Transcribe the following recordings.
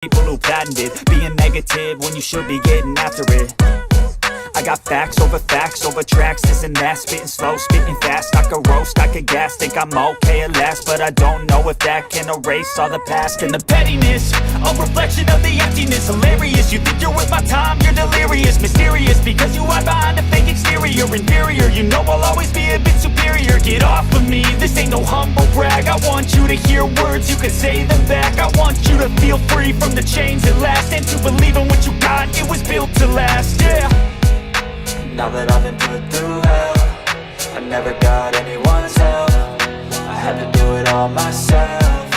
People who patented being negative when you should be getting after it. I got facts over tracks, this and that. Spitting slow, spitting fast, I could roast, I could gas. Think I'm okay at last, but I don't know if that can erase all the past. And the pettiness, a reflection of the emptiness. Hilarious, you think you're worth my time, you're delirious. Mysterious, because you hide behind a fake exterior. Inferior, you know I'll always be a bit superior. Get off of me, this ain't no humble brag. I want you to hear words, you can say them back. I want you to feel free from the chains at last, and to believe in what you got, it was built to last, yeah. Now that I've been put through hell, I never got anyone's help. I had to do it all myself.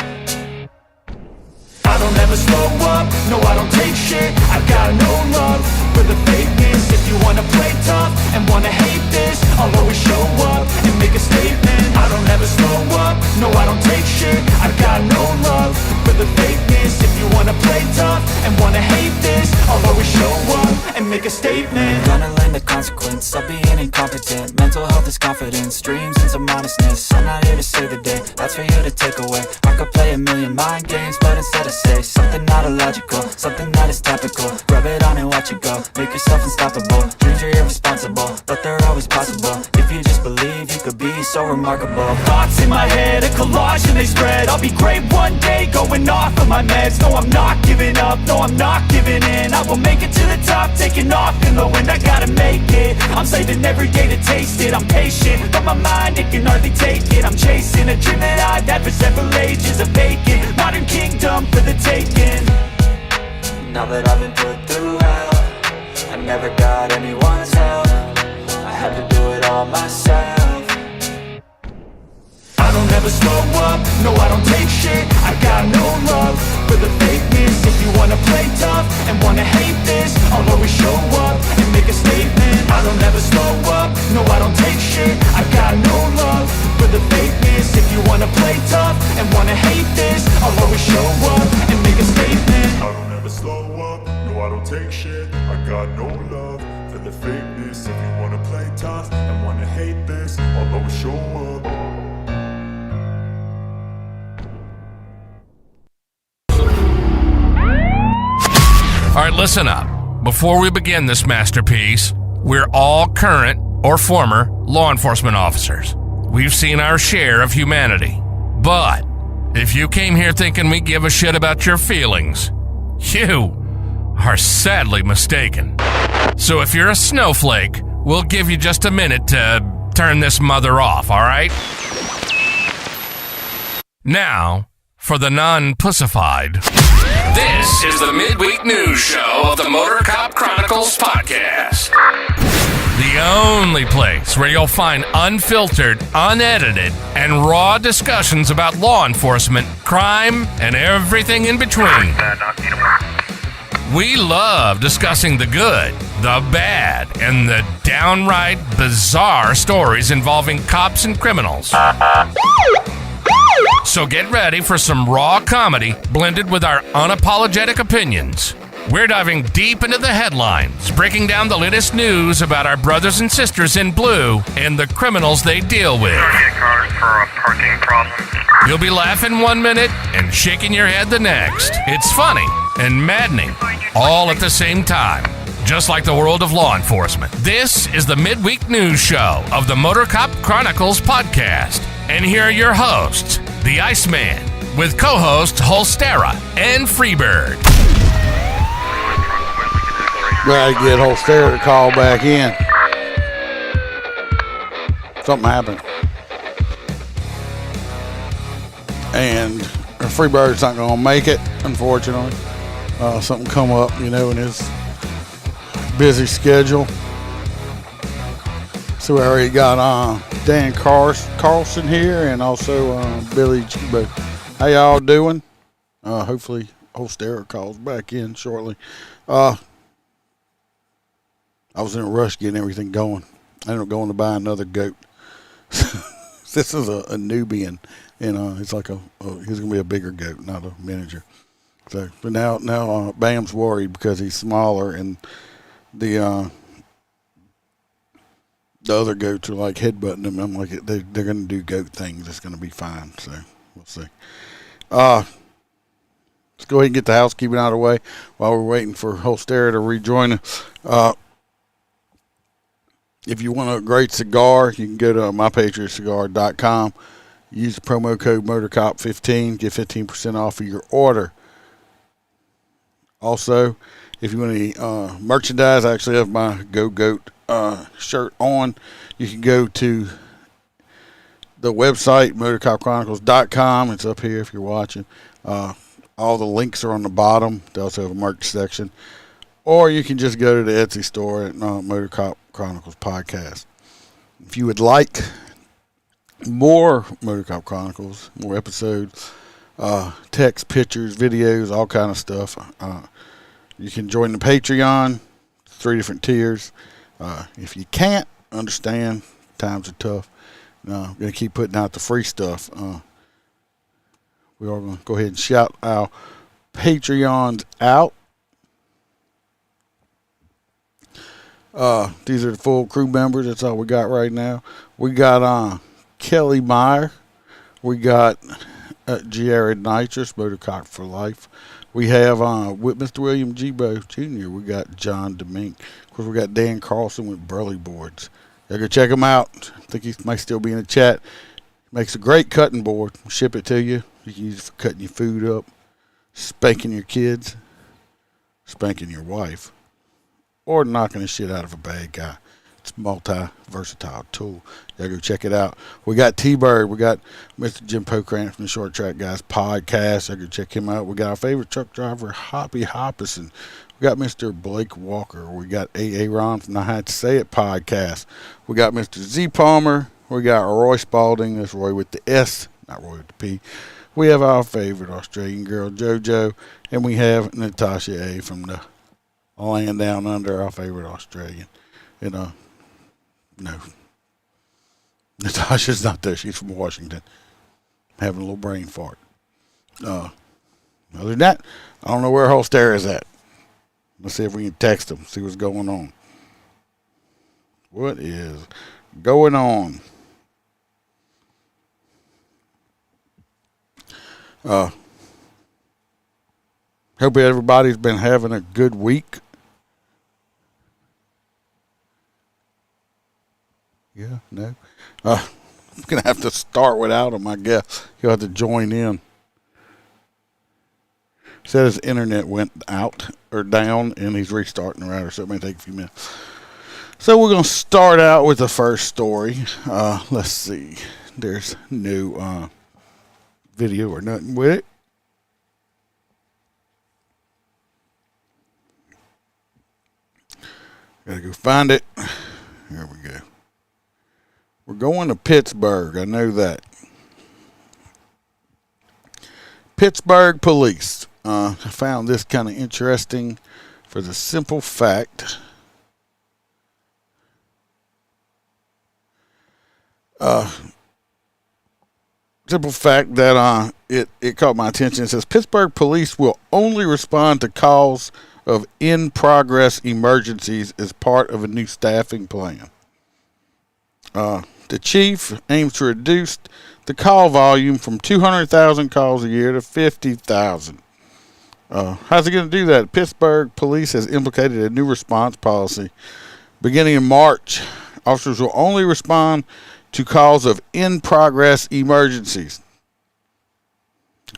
I don't ever slow up, no I don't take shit. I've got no love for the fakeness. If you wanna play tough and wanna hate this, I'll always show up and make a statement. I don't ever slow up, no I don't take shit. I've got no love for the fakeness. If you wanna play tough and wanna hate this, I'll always show up and make a statement. Gonna learn the consequence of being incompetent. Mental health is confidence, dreams and some honestness. I'm not here to save the day, that's for you to take away. I could play a million mind games, but instead I say something not illogical, something that is topical. Rub it on and watch it go, make yourself unstoppable. Dreams are irresponsible, but they're always possible. If you just believe, you could be so remarkable. Thoughts in my head, a collage and they spread. I'll be great one day, going off of my meds. No, I'm not giving up, no, I'm not giving in. I will make it to the top, taking off in the wind. I gotta make it, I'm saving every day to taste it. I'm patient, but my mind, it can hardly take it. I'm chasing a dream that I've had for several ages. A vacant, modern kingdom for the taking. Now that I've been put through hell, I never got anyone's help. I had to do it all myself. I don't ever slow up, no I don't take shit. I've got no love for the fakeness. If you wanna play tough and wanna hate this, I'll always show up and make a statement. I don't ever slow up, no I don't take shit. I've got no love for the fakeness. If you wanna play tough and wanna hate this, I'll always show up and make a statement. I don't ever slow up, no I don't take shit. I got no love for the fakeness. If you wanna play tough and wanna hate this, I'll always show up. All right, listen up. Before we begin this masterpiece, we're all current or former law enforcement officers. We've seen our share of humanity. But if you came here thinking we give a shit about your feelings, you are sadly mistaken. So if you're a snowflake, we'll give you just a minute to turn this mother off, all right? Now, for the non-pussified. This is the midweek news show of the Motorcop Chronicles podcast. The only place where you'll find unfiltered, unedited, and raw discussions about law enforcement, crime, and everything in between. We love discussing the good, the bad, and the downright bizarre stories involving cops and criminals. So get ready for some raw comedy blended with our unapologetic opinions. We're diving deep into the headlines, breaking down the latest news about our brothers and sisters in blue and the criminals they deal with. You'll be laughing 1 minute and shaking your head the next. It's funny and maddening, all at the same time, just like the world of law enforcement. This is the midweek news show of the Motorcop Chronicles podcast. And here are your hosts, the Iceman, with co-hosts Holstera and Freebird. Gotta get Holstera to call back in. Something happened. And Freebird's not gonna make it, unfortunately. Something come up, in his busy schedule. So we already got Dan Carlson here and also Billy G. But how y'all doing? Hopefully Holstera calls back in shortly. I was in a rush getting everything going. I ended up going to buy another goat. This is a Nubian, and it's like he's gonna be a bigger goat, not a miniature. So, but now Bam's worried because he's smaller, and the other goats are like headbutting him. I'm like, they're gonna do goat things. It's gonna be fine. So we'll see. let's go ahead and get the housekeeping out of the way while we're waiting for Holstera to rejoin us. If you want a great cigar, you can go to mypatriotcigar.com. Use the promo code Motorcop15, get 15% off of your order. Also, if you want any merchandise, I actually have my Go Goat shirt on. You can go to the website, motorcopchronicles.com. It's up here if you're watching. All the links are on the bottom. They also have a merch section. Or you can just go to the Etsy store at Motorcop Chronicles Podcast. If you would like more Motorcop Chronicles, more episodes, text, pictures, videos, all kind of stuff, you can join the Patreon. 3 different tiers. If you can't understand, times are tough. I'm going to keep putting out the free stuff. We are going to go ahead and shout our Patreons out. These are the full crew members. That's all we got right now. We got Kelly Meyer. We got Jared Nitrous, Motorcop for Life. We have with Mr. William Gbo Jr. We got John Demink. Of course, we got Dan Carlson with Burley Boards. You go check him out. I think he might still be in the chat. Makes a great cutting board. We'll ship it to you. You can use it for cutting your food up, spanking your kids, spanking your wife, or knocking the shit out of a bad guy. It's a multi-versatile tool. You go check it out. We got T-Bird. We got Mr. Jim Pocrant from the Short Track Guys podcast. You go check him out. We got our favorite truck driver, Hoppy Hoppison. We got Mr. Blake Walker. We got A.A. Ron from the I Had to Say It podcast. We got Mr. Z Palmer. We got Roy Spalding. That's Roy with the S, not Roy with the P. We have our favorite Australian girl, JoJo. And we have Natasha A. from the land down under, our favorite Australian. No, Natasha's not there. She's from Washington. Having a little brain fart. Other than that, I don't know where Holstera is at. Let's see if we can text him, see what's going on. What is going on? Hope everybody's been having a good week. Yeah, no. I'm going to have to start without him, I guess. He'll have to join in. Said his internet went out or down, and he's restarting the router, so it may take a few minutes. So we're going to start out with the first story. Let's see. There's no video or nothing with it. Gotta go find it. Here we go. We're going to Pittsburgh. I know that. Pittsburgh police. I found this kind of interesting for the simple fact. That it caught my attention. It says Pittsburgh police will only respond to calls of in-progress emergencies as part of a new staffing plan. The chief aims to reduce the call volume from 200,000 calls a year to 50,000. How's he going to do that? Pittsburgh police has implemented a new response policy. Beginning in March, officers will only respond to calls of in-progress emergencies.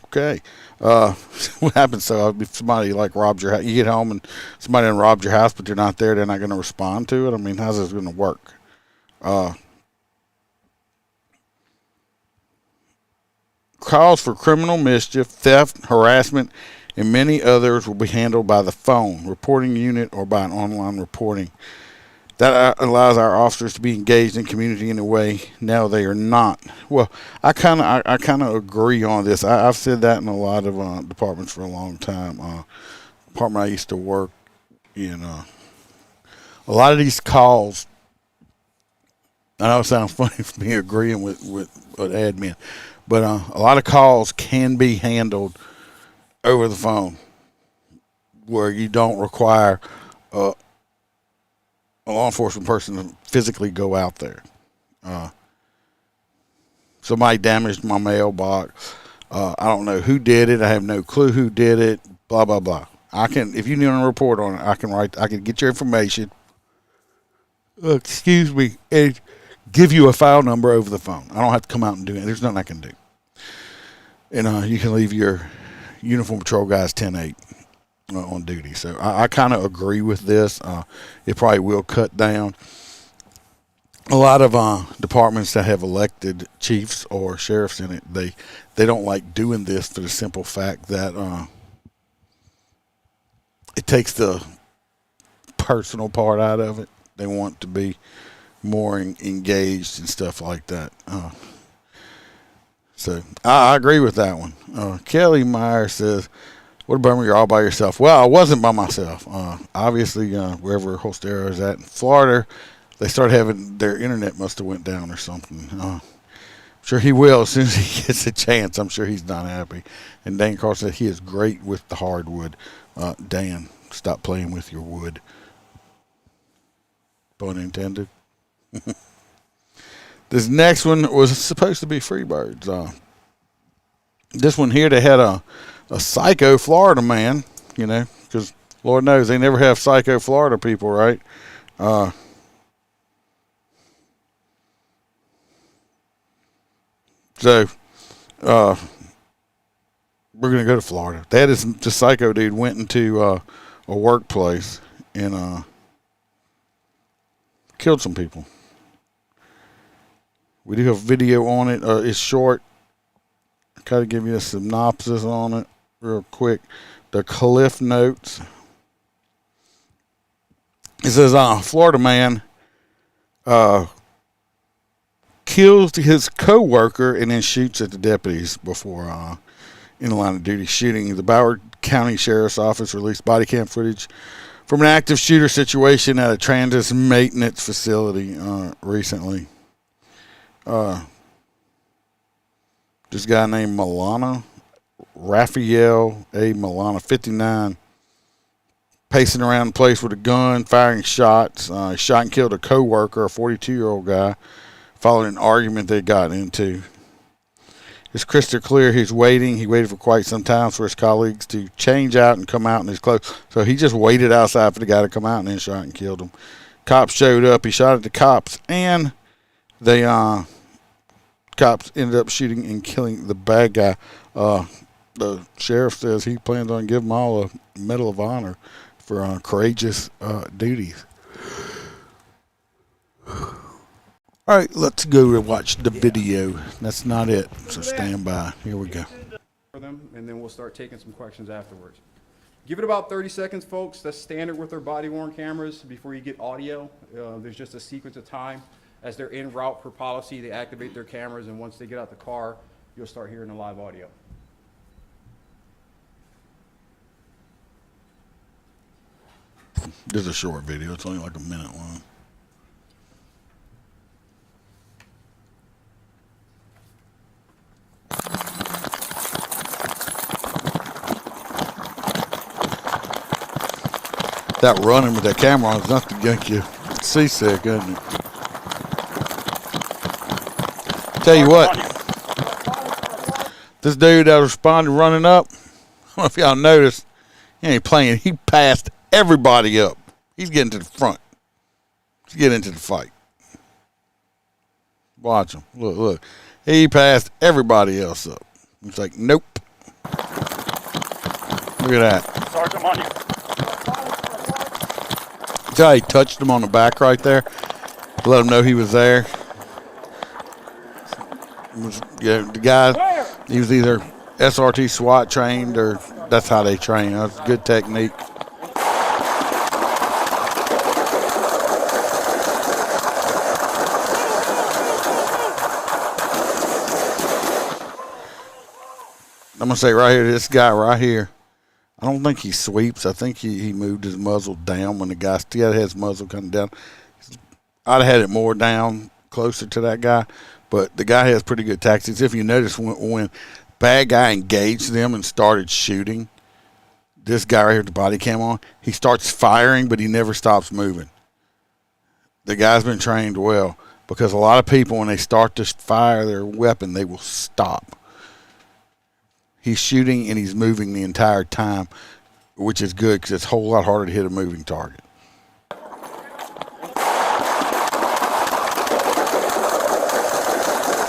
Okay. What happens? So if somebody robs your house, you get home and somebody robbed your house, but they're not there, they're not going to respond to it. I mean, how's this going to work? Calls for criminal mischief, theft, harassment, and many others will be handled by the phone reporting unit or by an online reporting. That allows our officers to be engaged in community in a way now they are not. Well, I kind of agree on this. I've said that in a lot of departments for a long time. Department I used to work in, a lot of these calls. I know it sounds funny for me agreeing with admin, but a lot of calls can be handled over the phone where you don't require a law enforcement person to physically go out there. Somebody damaged my mailbox. I don't know who did it. I have no clue who did it. Blah blah blah. I can, if you need a report on it, I can get your information. Excuse me, and give you a file number over the phone. I don't have to come out and do it. There's nothing I can do. And you can leave your uniform patrol guys 10-8 on duty. So I kind of agree with this. It probably will cut down. A lot of departments that have elected chiefs or sheriffs in it, they don't like doing this for the simple fact that it takes the personal part out of it. They want to be more engaged and stuff like that. So I agree with that one. Kelly Meyer says, "What a bummer you're all by yourself." Well, I wasn't by myself. Obviously, wherever Holstero is at in Florida, they started having their internet must have went down or something. I'm sure he will as soon as he gets a chance. I'm sure he's not happy. And Dan Carl said he is great with the hardwood. Dan, stop playing with your wood. Pun intended. This next one was supposed to be Freebirds. This one here, they had a psycho Florida man, you know, because Lord knows they never have psycho Florida people, right? So we're going to go to Florida. They had this psycho dude went into a workplace and killed some people. We do have video on it. It's short. I kind of give you a synopsis on it real quick. The Cliff Notes. It says, Florida man kills his co-worker and then shoots at the deputies before in the line of duty shooting. The Broward County Sheriff's Office released body cam footage from an active shooter situation at a transit maintenance facility recently. This guy named Raphael A. Milana, 59, pacing around the place with a gun, firing shots. He shot and killed a co-worker, a 42-year-old guy, following an argument they got into. It's crystal clear he's waiting. He waited for quite some time for his colleagues to change out and come out in his clothes. So he just waited outside for the guy to come out and then shot and killed him. Cops showed up. He shot at the cops, and they cops ended up shooting and killing the bad guy. The sheriff says he plans on giving them all a Medal of Honor for courageous duties. All right, let's go and watch the video. That's not it, so stand by. Here we go. For them, and then we'll start taking some questions afterwards. Give it about 30 seconds, folks. That's standard with their body-worn cameras before you get audio. There's just a sequence of time. As they're en route per policy, they activate their cameras, and once they get out the car, you'll start hearing the live audio. This is a short video. It's only like a minute long. That running with that camera on is enough to get you seasick, isn't it? Tell you what, this dude that responded running up, I don't know if y'all noticed, he ain't playing. He passed everybody up. He's getting to the front. He's getting into the fight. Watch him. Look, look. He passed everybody else up. He's like, nope. Look at that. Sergeant, on you. See how he touched him on the back right there? Let him know he was there. The guy, he was either SRT SWAT trained or that's how they train. That's good technique. I'm going to say right here, this guy right here, I don't think he sweeps. I think he moved his muzzle down when the guy still had his muzzle coming down. I'd have had it more down closer to that guy. But the guy has pretty good tactics. If you notice, when bad guy engaged them and started shooting, this guy right here with the body cam on, he starts firing, but he never stops moving. The guy's been trained well because a lot of people, when they start to fire their weapon, they will stop. he's shooting and he's moving the entire time, which is good because it's a whole lot harder to hit a moving target.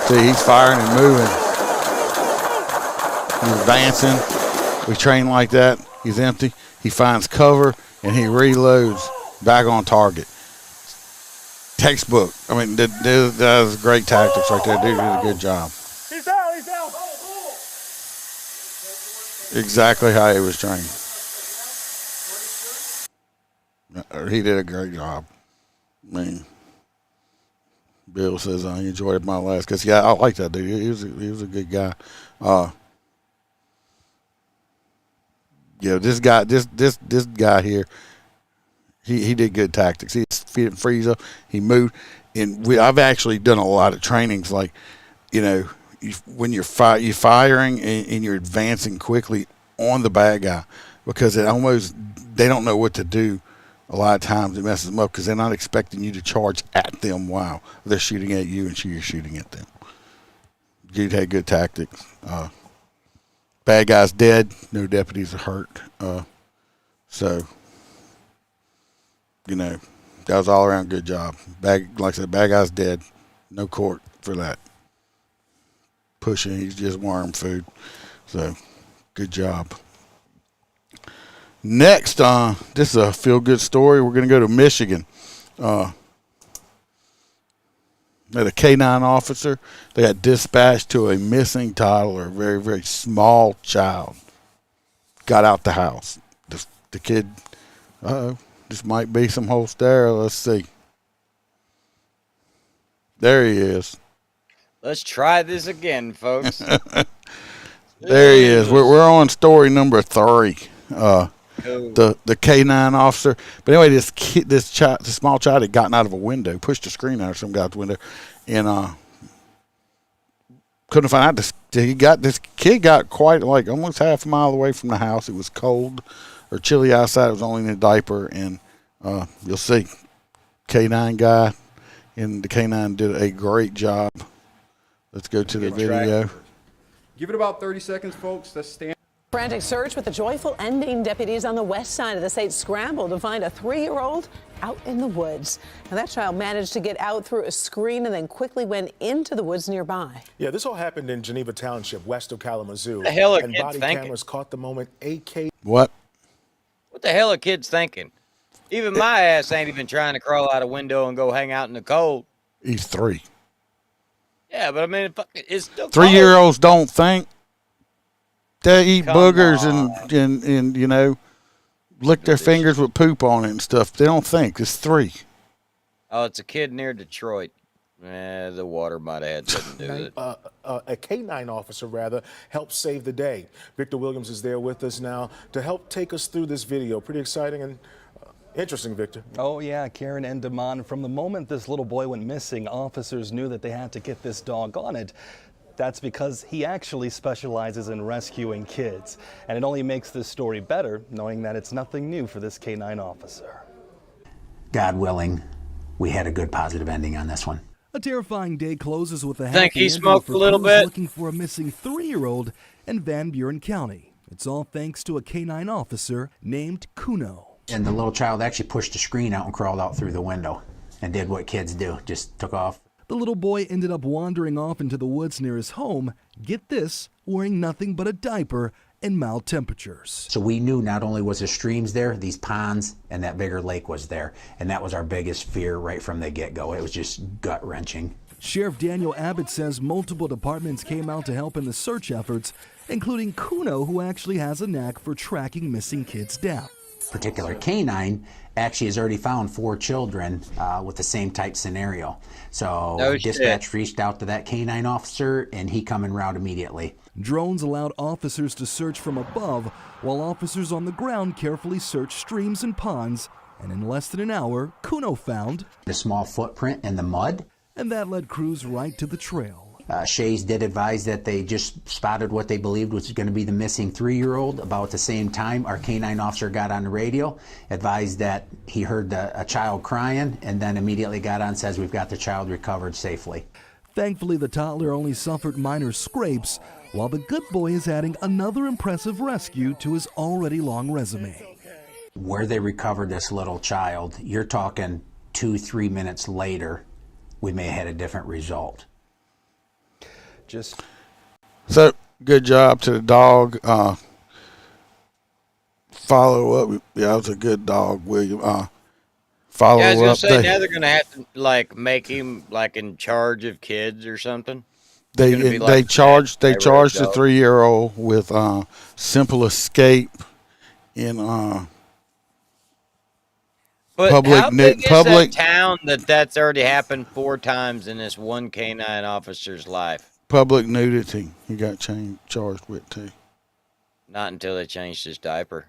See, he's firing and moving. He's advancing. We train like that. He's empty. He finds cover and he reloads back on target. Textbook. I mean, that was great tactics right there. Dude did a good job. He's down, he's down. Exactly how he was trained. He did a great job. I mean, Bill says I enjoyed my last because yeah, I like that dude. He was a good guy. Yeah, this guy here, he did good tactics. He didn't freeze up. He moved, and I've actually done a lot of trainings like, you know, when you're firing and you're advancing quickly on the bad guy because they don't know what to do. A lot of times it messes them up because they're not expecting you to charge at them while they're shooting at you and you're shooting at them. Dude had good tactics. Bad guy's dead. No deputies are hurt. So, you know, that was all around good job. Like I said, bad guy's dead. No court for that. Pushing, he's just worm food. So, good job. Next, this is a feel-good story. We're going to go to Michigan. Had a K-9 officer. They got dispatched to a missing toddler, a very, very small child. Got out the house. The kid, this might be some holes there. Let's see. There he is. Let's try this again, folks. There he is. We're on story number 3. The K-9 officer. But anyway, this small child had gotten out of a window, pushed a screen out of some guy's window, and couldn't find out. This kid got quite like almost half a mile away from the house. It was cold or chilly outside. It was only in a diaper, and you'll see K-9 guy and the K-9 did a great job. Let's go to the video. Give it about 30 seconds, folks. Let's stand. Frantic search with a joyful ending. Deputies on the west side of the state scrambled to find a 3-year-old out in the woods. Now, that child managed to get out through a screen and then quickly went into the woods nearby. Yeah, this all happened in Geneva Township, west of Kalamazoo. What the hell are and kids body thinking? cameras caught the moment. What? What the hell are kids thinking? Even my ass ain't even trying to crawl out a window and go hang out in the cold. He's 3. Yeah, but I mean, it's still 3-year-olds don't think. They eat Come boogers on. and you know, lick their fingers with poop on it and stuff. They don't think. It's 3. Oh, it's a kid near Detroit. The water might have had something to do with it. A K-9 officer, rather, helped save the day. Victor Williams is there with us now to help take us through this video. Pretty exciting and interesting, Victor. Oh, yeah, Karen and Damon. From the moment this little boy went missing, officers knew that they had to get this dog on it. That's because he actually specializes in rescuing kids. And it only makes this story better knowing that it's nothing new for this K-9 officer. God willing, we had a good positive ending on this one. A terrifying day closes with a Think happy he ending smoked for a little crews bit? looking for a missing 3-year-old in Van Buren County. It's all thanks to a K-9 officer named Kuno. And the little child actually pushed the screen out and crawled out through the window and did what kids do, just took off. The little boy ended up wandering off into the woods near his home, get this, wearing nothing but a diaper and mild temperatures. So we knew not only was there streams there, these ponds, and that bigger lake was there. And that was our biggest fear right from the get-go. It was just gut-wrenching. Sheriff Daniel Abbott says multiple departments came out to help in the search efforts, including Kuno, who actually has a knack for tracking missing kids down. Particular K-9 actually has already found 4 children with the same type scenario. So No dispatch shit. reached out to that K-9 officer, and he come en route immediately. Drones allowed officers to search from above, while officers on the ground carefully searched streams and ponds. And in less than an hour, Kuno found The small footprint in the mud. and that led crews right to the trail. Shays did advise that they just spotted what they believed was going to be the missing 3-year-old. About the same time, our K-9 officer got on the radio, advised that he heard a child crying, and then immediately got on, says we've got the child recovered safely. Thankfully, the toddler only suffered minor scrapes, while the good boy is adding another impressive rescue to his already long resume. Where they recovered this little child, you're talking 2-3 minutes later, we may have had a different result. So, good job to the dog. Follow up. Yeah, that was a good dog, William. Follow Yeah, I was gonna up. say now they're gonna have to like make him like in charge of kids or something. They charged the 3-year-old with simple escape in But public how big is that town that's already happened 4 times in this one canine officer's life? public nudity. He got charged with too. Not until they changed his diaper.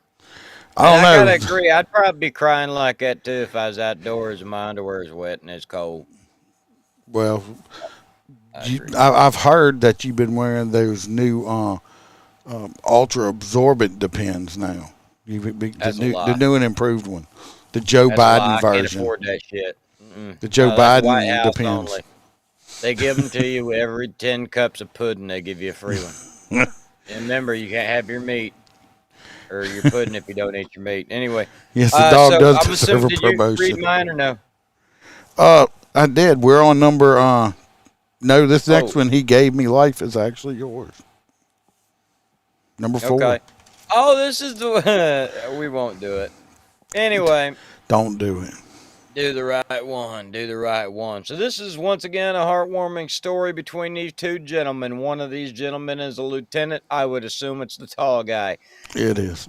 I don't know. I gotta agree. I'd probably be crying like that too if I was outdoors and my underwear is wet and it's cold. Well, I've heard that you've been wearing those new ultra absorbent Depends now. The new and improved one, the Joe Biden version. I can't afford that shit. The Joe Biden Depends. Only. They give them to you every 10 cups of pudding. They give you a free one. And remember, you can't have your meat or your pudding if you don't eat your meat. Anyway, yes, the dog does I'm deserve a promotion. Did you read mine or no? I did. We're on number. No, this next one he gave me life is actually yours. Number 4. Okay. Oh, this is the. We won't do it. Anyway. Don't do it. Do the right one. Do the right one. So this is once again a heartwarming story between these 2 gentlemen. One of these gentlemen is a lieutenant. I would assume it's the tall guy. It is.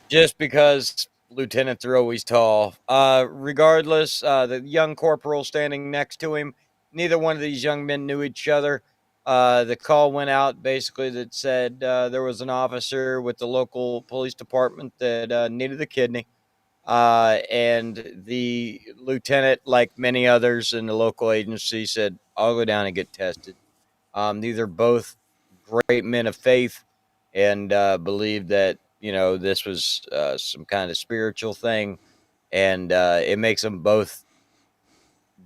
Just because lieutenants are always tall. Regardless, the young corporal standing next to him, neither one of these young men knew each other. The call went out basically that said there was an officer with the local police department that needed a kidney. And the lieutenant, like many others in the local agency, said, I'll go down and get tested. These are both great men of faith and believed that, this was some kind of spiritual thing. And it makes them both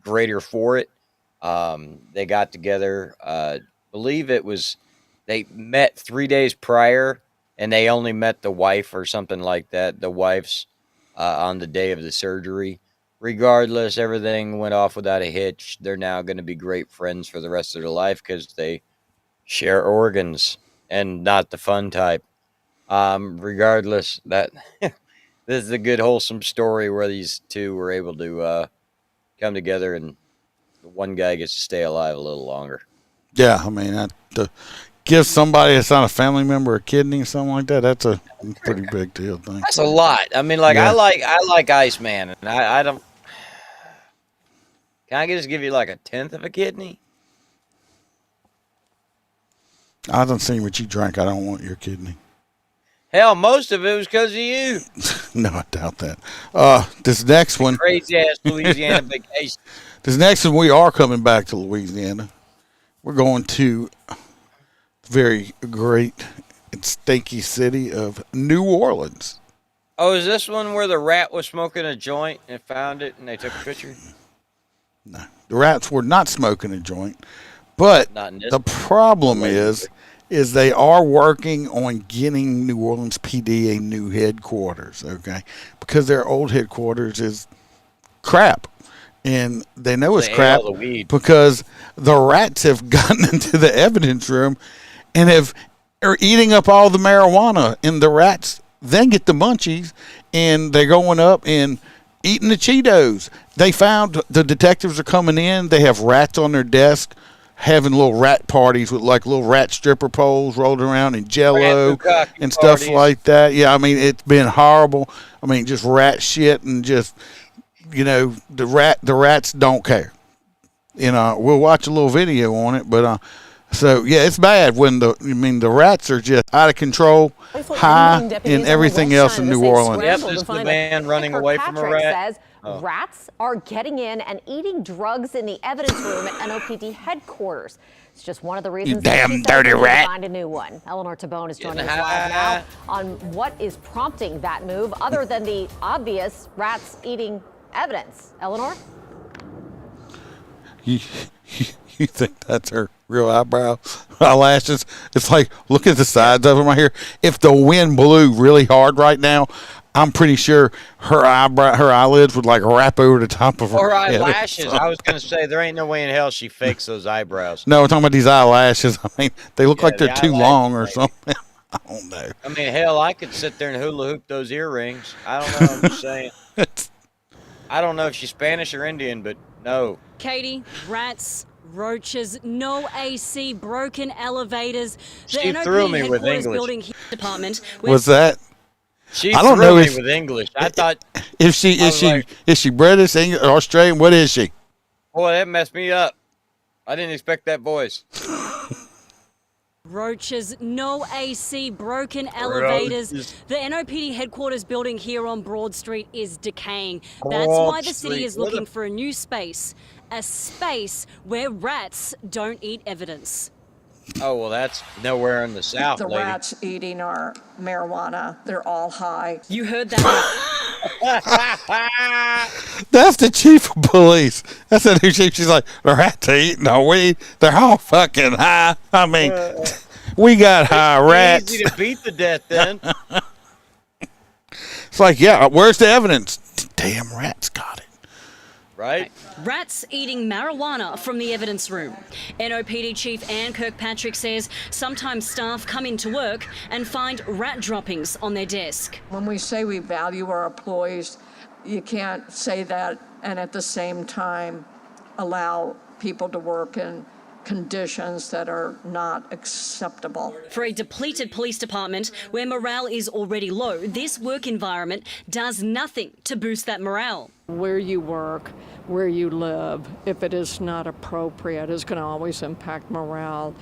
greater for it. They got together, believe they met 3 days prior, and they only met the wife or something like that. The wife's on the day of the surgery. Regardless, everything went off without a hitch. They're now going to be great friends for the rest of their life because they share organs and not the fun type. Regardless, that this is a good wholesome story where these 2 were able to come together and the one guy gets to stay alive a little longer. Yeah, I mean, to give somebody that's not a family member a kidney or something like that, that's a pretty big deal thing. That's a lot. I mean, like, yeah. I like Iceman, and I don't. Can I just give you like 1/10 of a kidney? I haven't seen what you drank. I don't want your kidney. Hell, most of it was because of you. No, I doubt that. This next one. Crazy ass Louisiana vacation. This next one, we are coming back to Louisiana. We're going to the very great and stanky city of New Orleans. Oh, is this one where the rat was smoking a joint and found it and they took a picture? No, the rats were not smoking a joint. But the problem is they are working on getting New Orleans PD a new headquarters, okay? Because their old headquarters is crap. And they know it's crap because the rats have gotten into the evidence room and are eating up all the marijuana. And the rats then get the munchies and they're going up and eating the Cheetos. They found the detectives are coming in. They have rats on their desk having little rat parties with like little rat stripper poles rolled around in Jello and stuff like that. Yeah, I mean, it's been horrible. I mean, just rat shit and just... the rats don't care. We'll watch a little video on it, but so yeah, it's bad when the rats are just out of control, high, and everything else in New Orleans. Yep, this is the man running away from a rat. Says rats are getting in and eating drugs in the evidence room at NOPD headquarters. It's just one of the reasons you damn dirty rat. Find a new one. Eleanor Tabone is joining us live now on what is prompting that move, other than the obvious rats eating evidence. Eleanor? You, you think that's her real eyelashes? It's like, look at the sides of them right here. If the wind blew really hard right now, I'm pretty sher eyelids would like wrap over the top of her Or head. eyelashes. I was going to say, there ain't no way in hell she fakes those eyebrows. No, we're talking about these eyelashes. I mean, they look like the they're too long or something. I don't know. I mean, hell, I could sit there and hula hoop those earrings. I don't know. I'm just saying. I don't know if she's Spanish or Indian, but no. Katie, rats, roaches, no AC, broken elevators. She threw me with English. Building department. What's that? She I don't threw know me if with English. I thought is she British, English, Australian? What is she? Boy, that messed me up. I didn't expect that voice. Roaches, no AC, broken elevators. The NOPD headquarters building here on Broad Street is decaying. That's why the city is looking for a new space. A space where rats don't eat evidence. Oh, well, that's nowhere in the South, The lady. rats eating our marijuana, they're all high. You heard that? That's the chief of police. That's the new chief. She's like, the rats eat no weed. They're all fucking high. I mean, we got high rats. Easy to beat to death, then. It's like, yeah, where's the evidence? Damn rats got it. Right? Rats eating marijuana from the evidence room. NOPD Chief Ann Kirkpatrick says sometimes staff come into work and find rat droppings on their desk. When we say we value our employees, you can't say that and at the same time allow people to work in conditions that are not acceptable. For a depleted police department where morale is already low, this work environment does nothing to boost that morale. Where you work, where you live, if it is not appropriate, is going to always impact morale.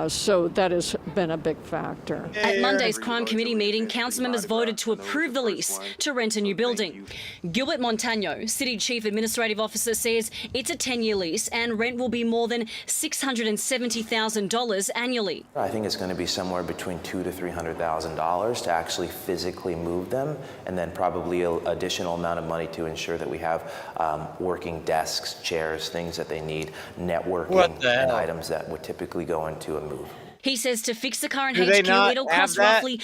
So that has been a big factor. At Monday's Crime Committee meeting, council members voted to approve the lease to rent a new building. Gilbert Montano, City Chief Administrative Officer, says it's a 10-year lease and rent will be more than $670,000 annually. I think it's going to be somewhere between $200,000 to $300,000 to actually physically move them, and then probably an additional amount of money to ensure that we have working desks, chairs, things that they need, networking, and items that would typically go into a move. He says to fix the current Do they HQ, not it'll have cost that? roughly.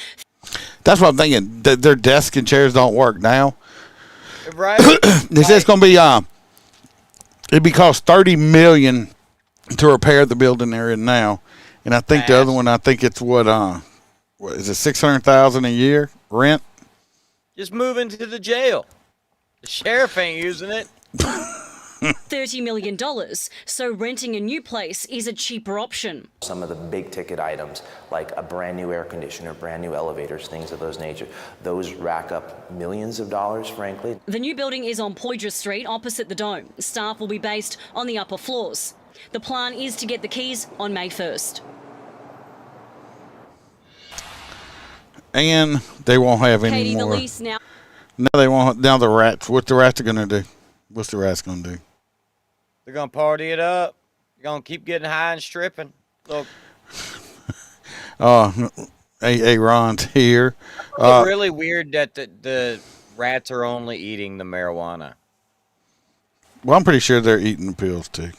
That's what I'm thinking. Their desks and chairs don't work now. Right? They said it's going to be it'd be cost $30 million to repair the building they're in now, and I think the other one, I think it's what is it, $600,000 a year rent? Just move into the jail. The sheriff ain't using it. $30 million, so renting a new place is a cheaper option. Some of the big ticket items, like a brand new air conditioner, brand new elevators, things of those nature, those rack up millions of dollars, frankly. The new building is on Poydras Street, opposite the Dome. Staff will be based on the upper floors. The plan is to get the keys on May 1st. And they won't have any Katie, more. the lease now. No, they won't. Now the rats. What the rats are going to do? What's the rats going to do? They're going to party it up. They're going to keep getting high and stripping. Look. Ron's here. It's really weird that the rats are only eating the marijuana. Well, I'm pretty sure they're eating the pills, too.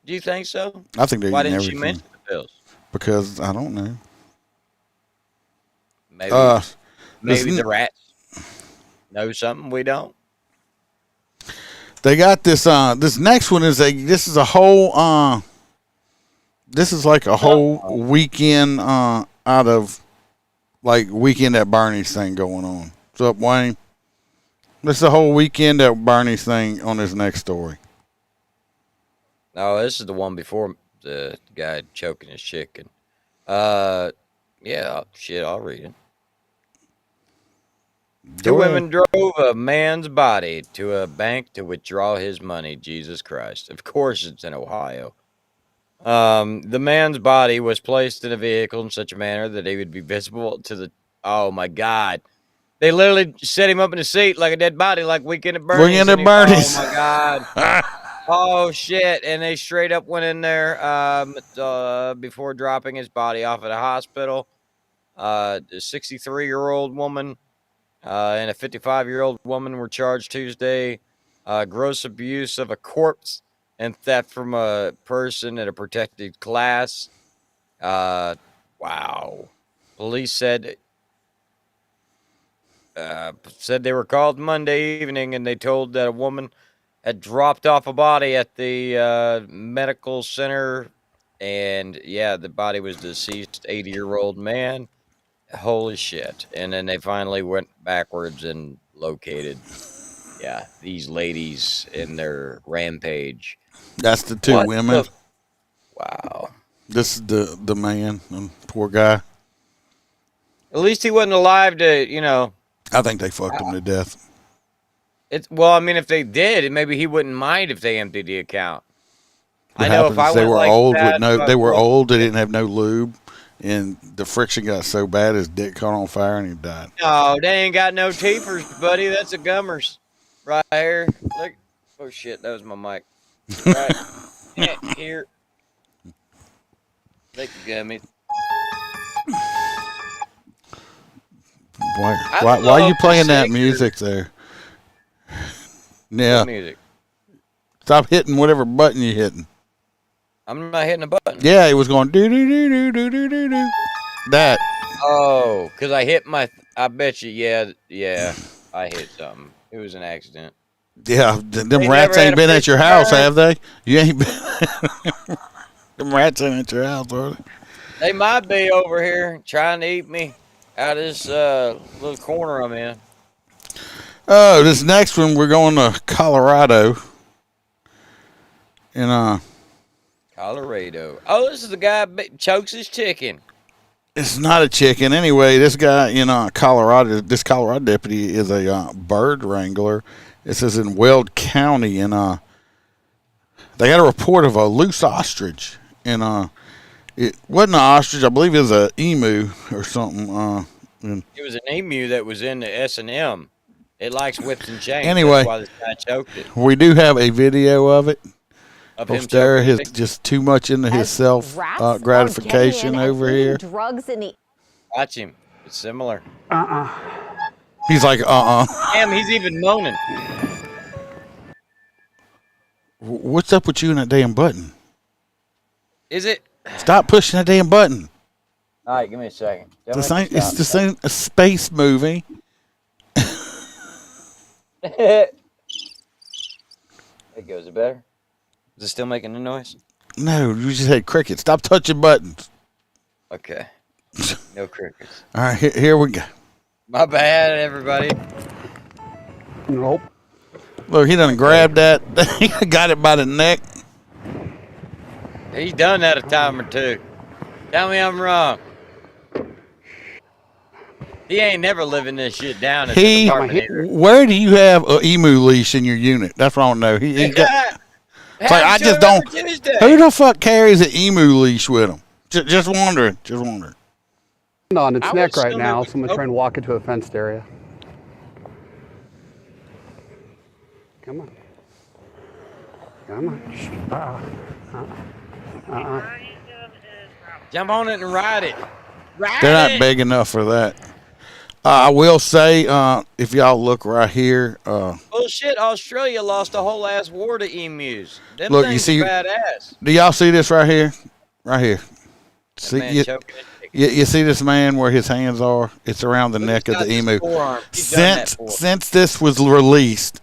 Do you think so? I think they're Why eating didn't everything. she mention the pills? Because, I don't know. Maybe, Maybe the rats know something we don't. They got this. This next one is this is a whole. This is like a whole weekend out of like Weekend at Bernie's thing going on. What's up, Wayne? This is a whole Weekend at Bernie's thing on this next story. No, this is the one before the guy choking his chicken. Yeah, shit, I'll read it. Two women drove a man's body to a bank to withdraw his money. Jesus Christ. Of course it's in Ohio. The man's body was placed in a vehicle in such a manner that he would be visible to the... Oh, my God. They literally set him up in a seat like a dead body, like Weekend at Bernie's. Weekend at Bernie's. Oh, my God. Oh, shit. And they straight up went in there before dropping his body off at a hospital. A 63-year-old woman and a 55-year-old woman were charged Tuesday. Gross abuse of a corpse and theft from a person in a protected class. Wow. Police said they were called Monday evening, and they told that a woman had dropped off a body at the medical center, and yeah, the body was deceased, 80-year-old man. Holy shit. And then they finally went backwards and located, these ladies in their rampage. That's the two women. Wow. This is the man, poor guy. At least he wasn't alive to, I think they fucked him to death. Well, I mean, if they did, maybe he wouldn't mind if they emptied the account. What I know if I they went were like old that, they were old, they didn't have no lube, and the friction got so bad his dick caught on fire and he died. No, they ain't got no teepers, buddy. That's a gummers right here. Look. Oh shit, that was my mic. Right here. Thank you, gummy. Why are you playing that music there? Yeah. What music? Stop hitting whatever button you're hitting. I'm not hitting a button. Yeah, it was going do do do do do do do do. That. Oh, because I hit my. I bet you. Yeah. I hit something. It was an accident. Yeah, them rats ain't been at your house, have they? You ain't been. Them rats ain't at your house, are they? They might be over here trying to eat me out of this little corner I'm in. Oh, this next one, we're going to Colorado. And Colorado. Oh, this is the guy that chokes his chicken. It's not a chicken. Anyway, this guy in Colorado, this Colorado deputy is a bird wrangler. It says in Weld County, and they got a report of a loose ostrich. And it wasn't an ostrich. I believe it was an emu or something. It was an emu that was in the S&M. It likes whips and chains. Anyway, that's why this guy choked it. We do have a video of it. Of him there, choking it? just too much into his self gratification over here. Drugs in the. Watch him. It's similar. He's like, Damn, he's even moaning. What's up with you and that damn button? Is it? Stop pushing that damn button. All right, give me a second. It's the same a space movie. There goes. It better? Is it still making a noise? No, you just had crickets. Stop touching buttons. Okay. No crickets. All right, here we go. My bad, everybody. Nope. Look, he done grabbed that. He got it by the neck. He's done that a time or two. Tell me I'm wrong. He ain't never living this shit down. Where do you have an emu leash in your unit? That's what I want to know. He got, it's like, I just don't. Who the fuck carries an emu leash with him? Just wondering. Just wondering. On its neck right now. Someone's trying to walk into a fenced area. Come on. Come on. Jump on it and ride it. They're not big enough for that. I will say, if y'all look right here. Bullshit, Australia lost a whole ass war to emus. Them Look, things you see, are badass. do y'all see this right here? Right here. See, you see this man where his hands are? It's around the neck of the emu. Since this was released,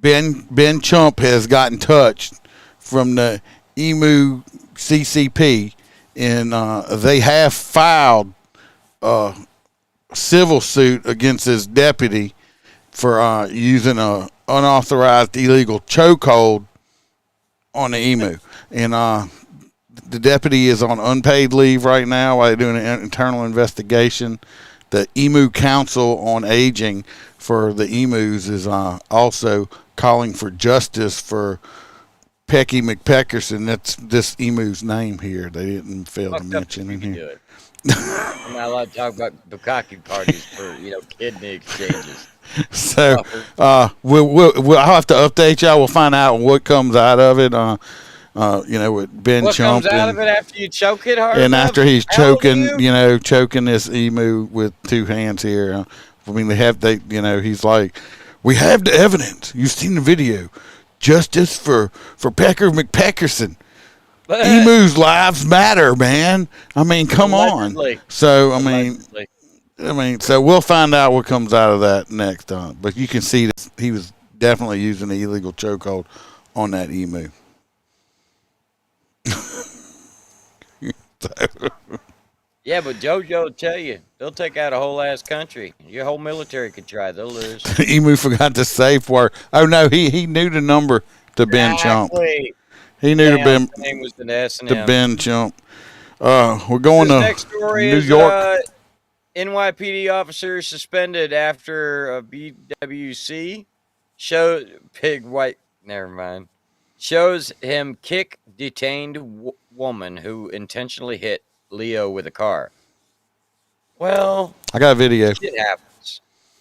Ben Chump has gotten touched from the emu CCP, and they have filed a civil suit against this deputy for using a unauthorized illegal chokehold on the emu. And the deputy is on unpaid leave right now while they're doing an internal investigation. The Emu Council on Aging for the emus is also calling for justice for Pecky McPeckerson. That's this emu's name here. They didn't fail to mention in here. I'm not allowed to talk about bukkake parties for kidney exchanges. So we'll have to update y'all. We'll find out what comes out of it. With Ben Chump. What comes out of it after you choke it hard? And after he's choking this emu with two hands here. I mean, he's like, We have the evidence. You've seen the video. Justice for Pecker McPeckerson. Emus' lives matter, man. I mean, come Allegedly. on. So, I mean, so we'll find out what comes out of that next time. But you can see that he was definitely using the illegal chokehold on that emu. Yeah, but JoJo will tell you, they'll take out a whole ass country. Your whole military could try. They'll lose. Emu forgot the safe word. Oh, no, he knew the number to Ben Chump. He knew Damn, to Ben. his name was an S&M. To Ben Chump. We're going This to next story New is, York. NYPD officer suspended after a BWC shows him kick detained woman who intentionally hit Leo with a car. Well, I got a video. Shit happens.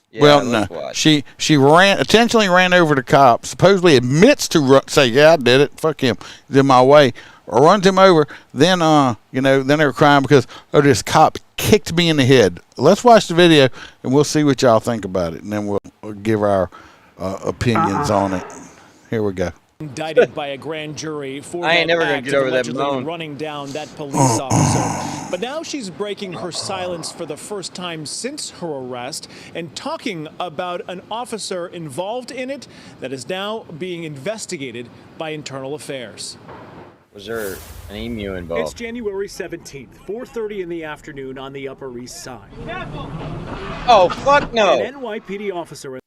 Yeah, well, let's no, watch. she intentionally ran over the cop. Supposedly admits to say, "Yeah, I did it. Fuck him. He's in my way." Or runs him over. Then, then they were crying because this cop kicked me in the head. Let's watch the video and we'll see what y'all think about it, and then we'll give our opinions on it. Here we go. Indicted by a grand jury for I ain't that never gonna act get of over that allegedly moan. running down that police officer. But now she's breaking her silence for the first time since her arrest and talking about an officer involved in it that is now being investigated by Internal Affairs. Was there an emu involved? It's January 17th, 4:30 in the afternoon on the Upper East Side. Oh, fuck no. An NYPD officer.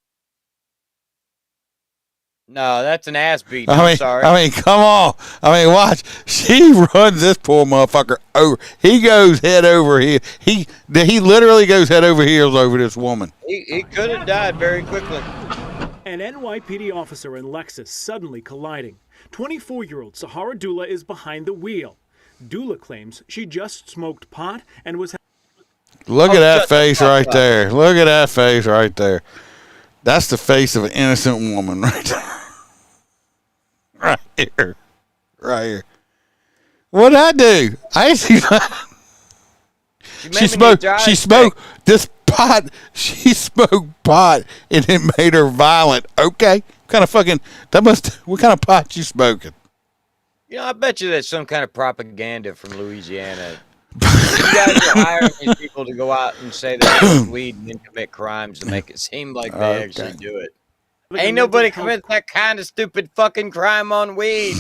No, that's an ass beat. I mean, sorry. I mean, come on. I mean, watch. She runs this poor motherfucker over. He goes head over here. He literally goes head over heels over this woman. He could have died very quickly. An NYPD officer and Lexus suddenly colliding. 24-year-old Sahara Dula is behind the wheel. Dula claims she just smoked pot and was... Look at that face right there. Look at that face right there. That's the face of an innocent woman right there. Right here. Right here. What'd I do? I see She smoked this pot. She smoked pot and it made her violent. Okay. What kind of pot you smoking? You know, I bet you there's some kind of propaganda from Louisiana. You guys are hiring these people to go out and say they smoke weed and then commit crimes to make it seem like they actually do it. Ain't nobody commits that kind of stupid fucking crime on weed.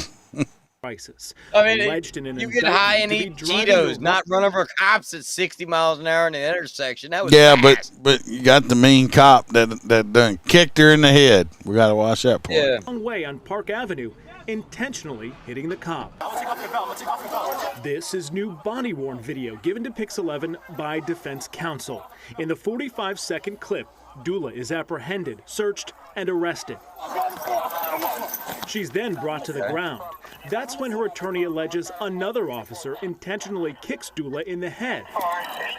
Crisis. I mean, you get high and eat Cheetos, not run over cops at 60 miles an hour in the intersection. That was fast. but you got the mean cop that done kicked her in the head. We got to watch that part. Yeah. Long way on Park Avenue, intentionally hitting the cop. This is new body-worn video given to Pix11 by Defense Counsel. In the 45-second clip, Dula is apprehended, searched, and arrested. She's then brought to the ground. That's when her attorney alleges another officer intentionally kicks Dula in the head,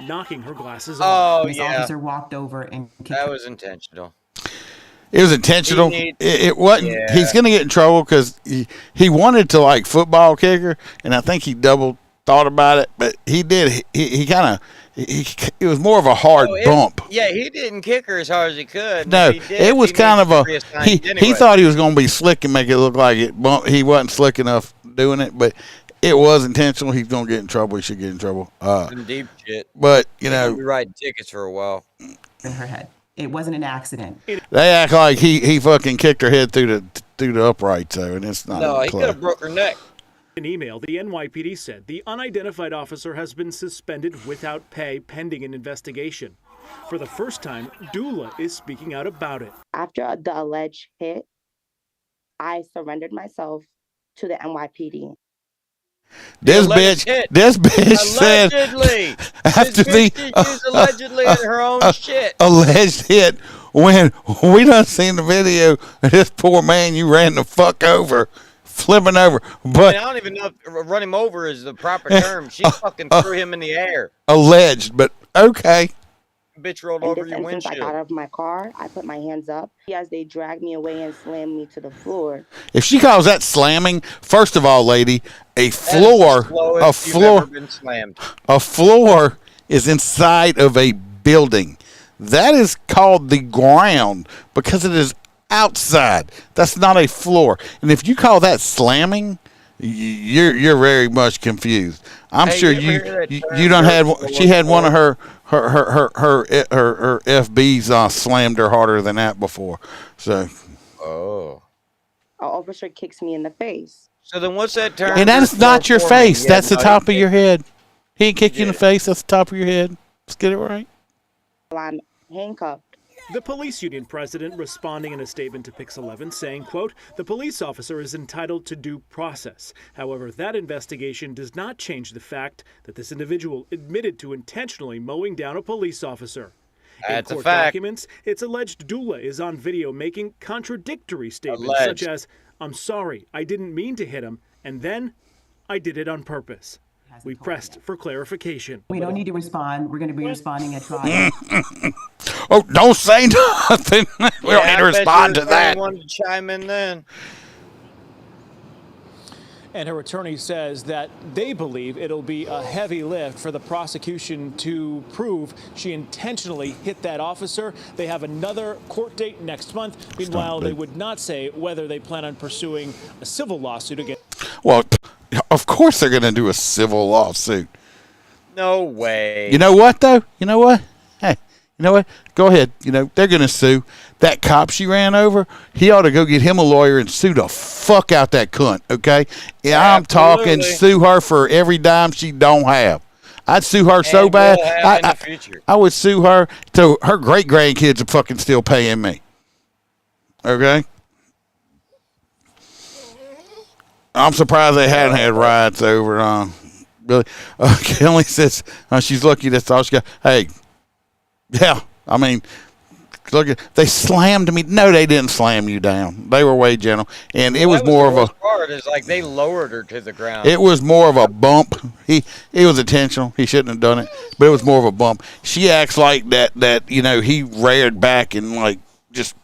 knocking her glasses off. Oh, yeah. Officer walked over and kicked that was intentional. It was intentional. It wasn't. Yeah. He's going to get in trouble because he wanted to like football kicker, and I think he double thought about it, but he did. He kind of. It was more of a hard bump. Yeah, he didn't kick her as hard as he could. No, it was kind of a. He thought he was going to be slick and make it look like it. He wasn't slick enough doing it, but it was intentional. He's going to get in trouble. He should get in trouble. Some deep shit. But you know, we writing tickets for a while. in her head. It wasn't an accident. They act like he fucking kicked her head through the uprights though, and it's not. No, he could have broke her neck. In an email, the NYPD said the unidentified officer has been suspended without pay pending an investigation. For the first time, Dula is speaking out about it. After the alleged hit, I surrendered myself to the NYPD. This bitch said after she's allegedly in her own shit. Alleged hit when we done seen the video of this poor man you ran the fuck over. Flipping over, but I don't even know if run him over is the proper term. She fucking threw him in the air. Alleged, but okay. Bitch rolled over your windshield. Since I got out of my car, I put my hands up as they dragged me away and slammed me to the floor. If she calls that slamming, first of all, lady, a floor is inside of a building. That is called the ground because it is outside. That's not a floor. And if you call that slamming, you're very much confused. I'm sure you done had. She had one of her FBs slammed her harder than that before. So. Oh. An officer kicks me in the face. So then what's that term? And that's not your face. That's the top of your head. He didn't kick you in the face. That's the top of your head. Let's get it right. I'm handcuffed. The police union president responding in a statement to Pix 11 saying, quote, the police officer is entitled to due process. However, that investigation does not change the fact that this individual admitted to intentionally mowing down a police officer. That's in court a fact. documents, it's alleged doula is on video making contradictory statements Alleged. such as, I'm sorry, I didn't mean to hit him, and then I did it on purpose. We pressed for clarification. We don't need to respond. We're going to be responding at trial. Oh, don't say nothing. We don't need to respond to that. Wanted to chime in then. And her attorney says that they believe it'll be a heavy lift for the prosecution to prove she intentionally hit that officer. They have another court date next month. Meanwhile, they would not say whether they plan on pursuing a civil lawsuit against. Well, of course they're going to do a civil lawsuit. No way. You know what, though? You know what? Hey, you know what? Go ahead. You know, they're going to sue. That cop she ran over, he ought to go get him a lawyer and sue the fuck out that cunt, okay? Yeah, I'm talking sue her for every dime she don't have. I'd sue her so bad. I would sue her till her great-grandkids are fucking still paying me. Okay? I'm surprised they hadn't had riots over really. Kelly says she's lucky that's all she got. Hey, yeah, I mean, look, they slammed me. No, they didn't slam you down. They were way gentle, and it was more of a. Part is like they lowered her to the ground. It was more of a bump. It was intentional. He shouldn't have done it, but it was more of a bump. She acts like that. You know, he reared back and like just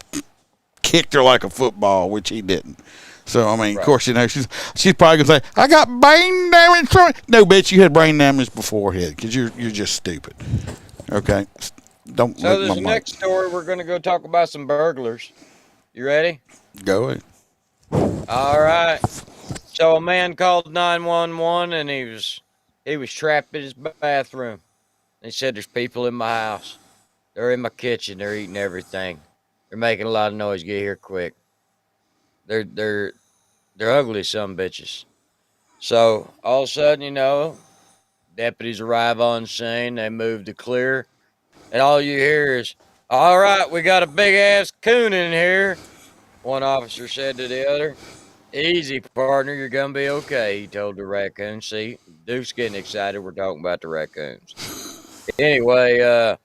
kicked her like a football, which he didn't. So, I mean, of course, you know, she's probably going to say, I got brain damage from it. No, bitch, you had brain damage beforehand because you're just stupid. Okay? Don't So there's the next story. We're going to go talk about some burglars. You ready? Go ahead. All right. So a man called 911 and he was trapped in his bathroom. He said, there's people in my house. They're in my kitchen. They're eating everything. They're making a lot of noise. Get here quick. They're ugly, some bitches. So all of a sudden, you know, deputies arrive on scene. They move to clear, and all you hear is, "All right, we got a big ass coon in here." One officer said to the other, "Easy, partner, you're gonna be okay," he told the raccoon. See, Duke's getting excited. We're talking about the raccoons. Anyway,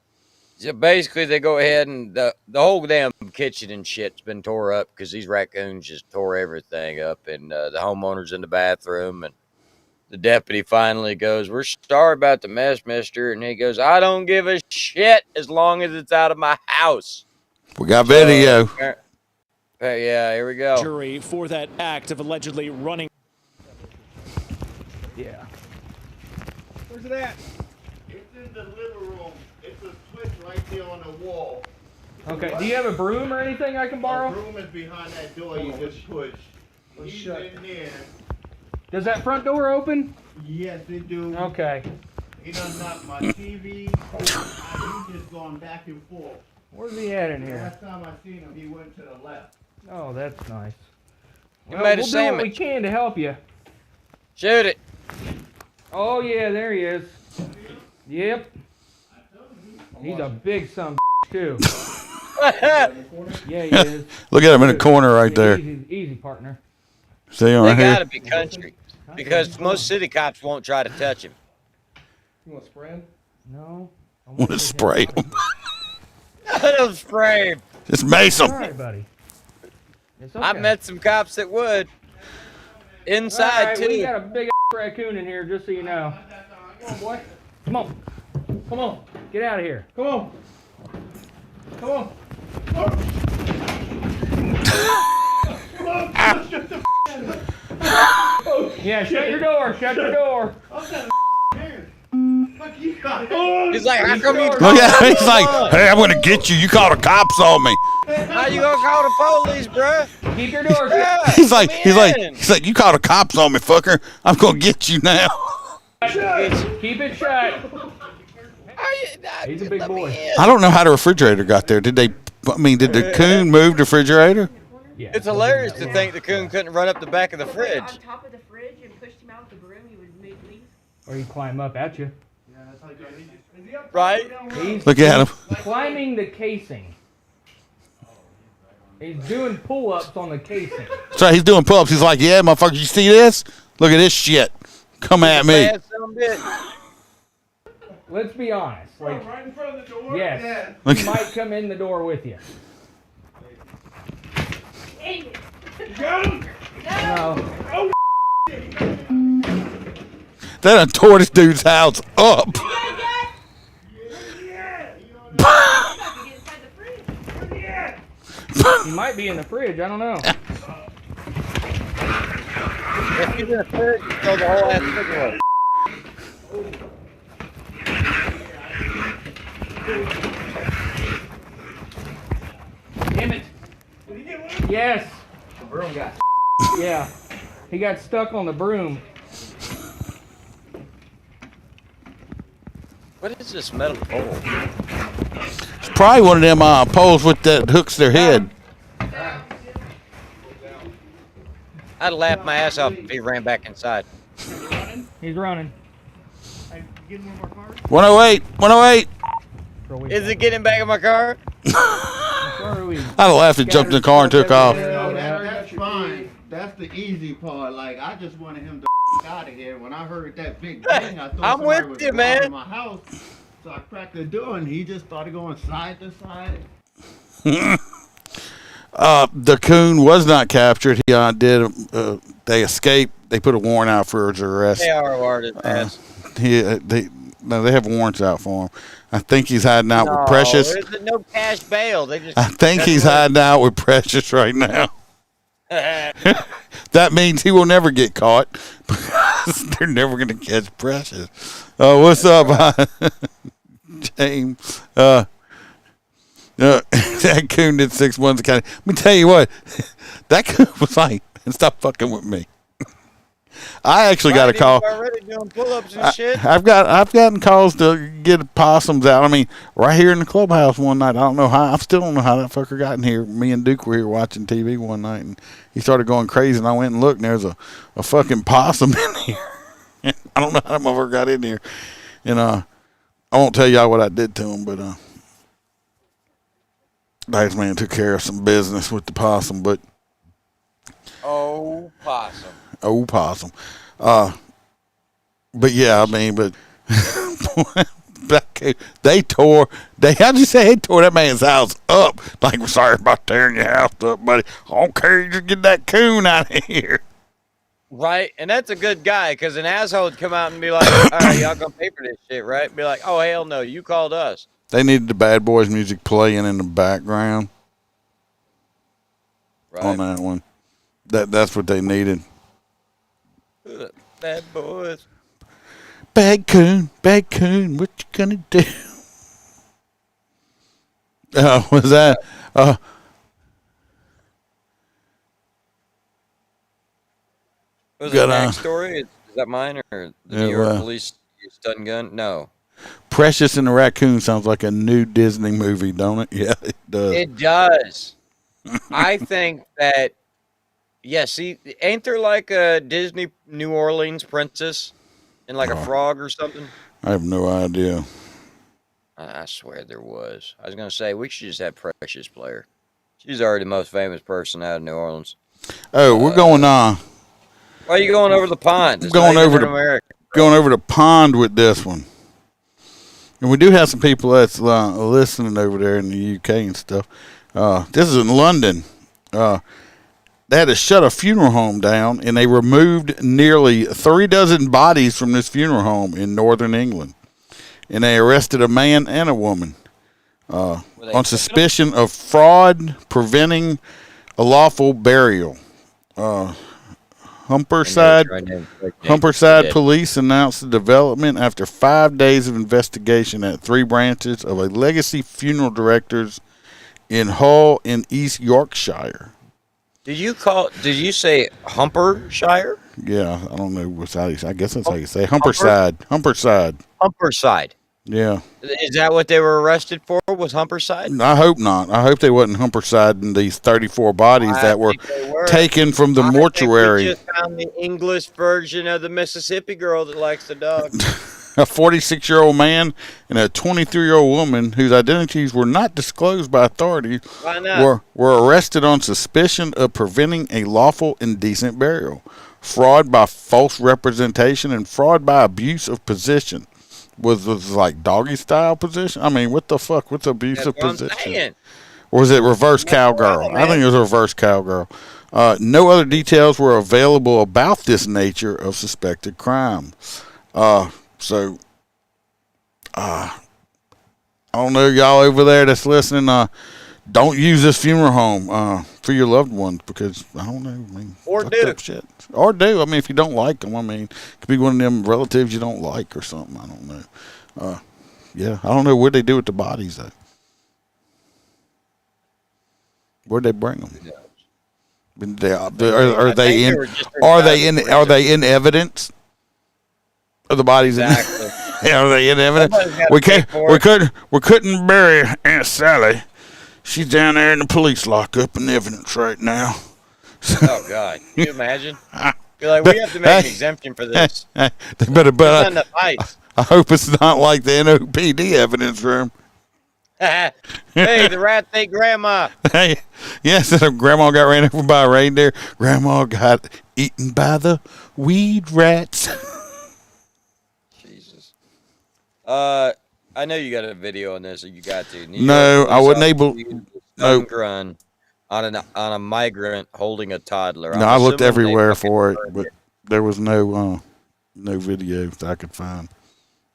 so basically, they go ahead and the whole damn kitchen and shit's been tore up because these raccoons just tore everything up. And the homeowner's in the bathroom, and the deputy finally goes, "We're sorry about the mess, mister." And he goes, "I don't give a shit as long as it's out of my house." We got video. Yeah, here we go. Jury for that act of allegedly running. Yeah. Where's it at? It's in the living room. It's a switch right there on the wall. Okay, do you have a broom or anything I can borrow? The broom is behind that door you just pushed. He's in there. Does that front door open? Yes, it do. Okay. He done knocked my TV. He's just going back and forth. Where's he at in here? Last time I seen him, he went to the left. Oh, that's nice. We Well, made a we'll do sandwich. what we can to help you. Shoot it. Oh, yeah, there he is. Yep. He's a big son of a too. Yeah, he is. Look at him in the corner right there. Easy, partner. See him They right here? gotta be country because most city cops won't try to touch him. You want to spray him? No. I want to spray him. Don't spray him. Just mace him. All right, buddy. It's okay. I've met some cops that would. Inside, All right, too. we got a big raccoon in here, just so you know. Come on, boy. Come on. Come on. Get out of here. Come on. Come on. Yeah, shut your door. Shut your door. He's like, how come you? Look at him. He's like, hey, I'm going to get you. You called the cops on me. How you gonna call the police, bruh? Keep your door Yeah, shut. He's like, you call the cops on me, fucker. I'm gonna get you now. Keep it shut. He's a big boy. I don't know how the refrigerator got there. Did the coon move the refrigerator? Yeah. It's hilarious to think the coon couldn't run up the back of the fridge. On top of the fridge and pushed him out with the broom, he would leave. Or he'd climb up at you. Right? He's Look at him. climbing the casing. He's doing pull-ups on the casing. So he's doing pull-ups. He's like, yeah, motherfucker, you see this? Look at this shit. Come at me. Bad son of a bitch. Let's be honest. Like, Right in front of the door? yes, Look- he might come in the door with you. Go! No. That done tore this dude's house up. He might be in the fridge. I don't know. If he's in the fridge, you throw the whole ass fridge away. Damn it. Yes. The broom got. Yeah. He got stuck on the broom. What is this metal pole? It's probably one of them poles with that hooks their head. I'd laugh my ass off if he ran back inside. He's running. 108, 108. Is it getting back in my car? I'd have laughed and jumped in the car and took off. No, that's fine. That's the easy part. Like, I just wanted him to out of here. When I heard that big bang, I thought I'm somebody with was you, robbing man. my house. So I cracked the door, and he just started going side to side. The coon was not captured. He they escaped. They put a warrant out for his arrest. They are awarded, man. They have warrants out for him. I think he's hiding out with Precious. There's no cash bail. They just. I think he's hiding out with Precious right now. That means he will never get caught because they're never going to catch Precious. What's up, James? That coon did 6 months of county. Let me tell you what, that coon was like, stop fucking with me. I actually got a call. Already doing pull-ups and shit. I've gotten calls to get possums out. I mean, right here in the clubhouse one night. I don't know how. I still don't know how that fucker got in here. Me and Duke were here watching TV one night, and he started going crazy. And I went and looked, and there's a fucking possum in here. I don't know how that motherfucker got in here. And I won't tell y'all what I did to him, but Iceman took care of some business with the possum. But Oh, possum. oh, possum. But yeah, I mean, but how'd you say they tore that man's house up? Like, we're sorry about tearing your house up, buddy. Okay, just get that coon out of here. Right, and that's a good guy, because an asshole would come out and be like, all right, y'all gonna pay for this shit, right? Be like, oh, hell no, you called us. They needed the Bad Boys music playing in the background on that one. That's what they needed. Bad boys. Bad coon, what you gonna do? Was that? Was it a story? Is that mine or the New York police stun gun? No. Precious and the Raccoon sounds like a new Disney movie, don't it? Yeah, it does. It does. I think that, yeah, see, ain't there like a Disney New Orleans princess and like a frog or something? I have no idea. I swear there was. I was going to say, we should just have Precious play her. She's already the most famous person out of New Orleans. Oh, we're going Why are you going over the pond? It's going not over even the America. going over the pond with this one. And we do have some people that's listening over there in the UK and stuff. This is in London. They had to shut a funeral home down, and they removed nearly 36 bodies from this funeral home in northern England. And they arrested a man and a woman on suspicion of fraud preventing a lawful burial. Humberside police announced the development after 5 days of investigation at 3 branches of a legacy funeral directors in Hull in East Yorkshire. Did you say Humpershire? Yeah, I don't know what's how you say. I guess that's how you say Humperside. Humperside. Humperside. Yeah. Is that what they were arrested for? Was Humperside? I hope not. I hope they wasn't Humpersiding these 34 bodies that were taken from the mortuary. We just found the English version of the Mississippi girl that likes the dog. A 46-year-old man and a 23-year-old woman whose identities were not disclosed by authorities were arrested on suspicion of preventing a lawful and decent burial, fraud by false representation, and fraud by abuse of position. Was like doggy style position? I mean, what the fuck? What's abusive position? Or was it reverse cowgirl? I think it was reverse cowgirl. No other details were available about this nature of suspected crime. So, I don't know, y'all over there that's listening. Don't use this funeral home for your loved ones because I don't know. I mean, or do shit. Or do. I mean, if you don't like them, I mean, it could be one of them relatives you don't like or something. I don't know. Yeah, I don't know what they do with the bodies though. Where'd they bring them? Are they in evidence? Of the bodies exactly. Are they in evidence? We couldn't bury Aunt Sally. She's down there in the police lockup in evidence right now. Oh God! Can you imagine? You're like, we have to make an exemption for this. They better, but I hope it's not like the NOPD evidence room. Hey, the rats ate grandma. Hey, yes, grandma got ran over by a reindeer. Grandma got eaten by the weed rats. I know you got a video on this, or you got to. No, I wasn't able. No, run on a migrant holding a toddler. No, I looked everywhere for it, but there was no video that I could find.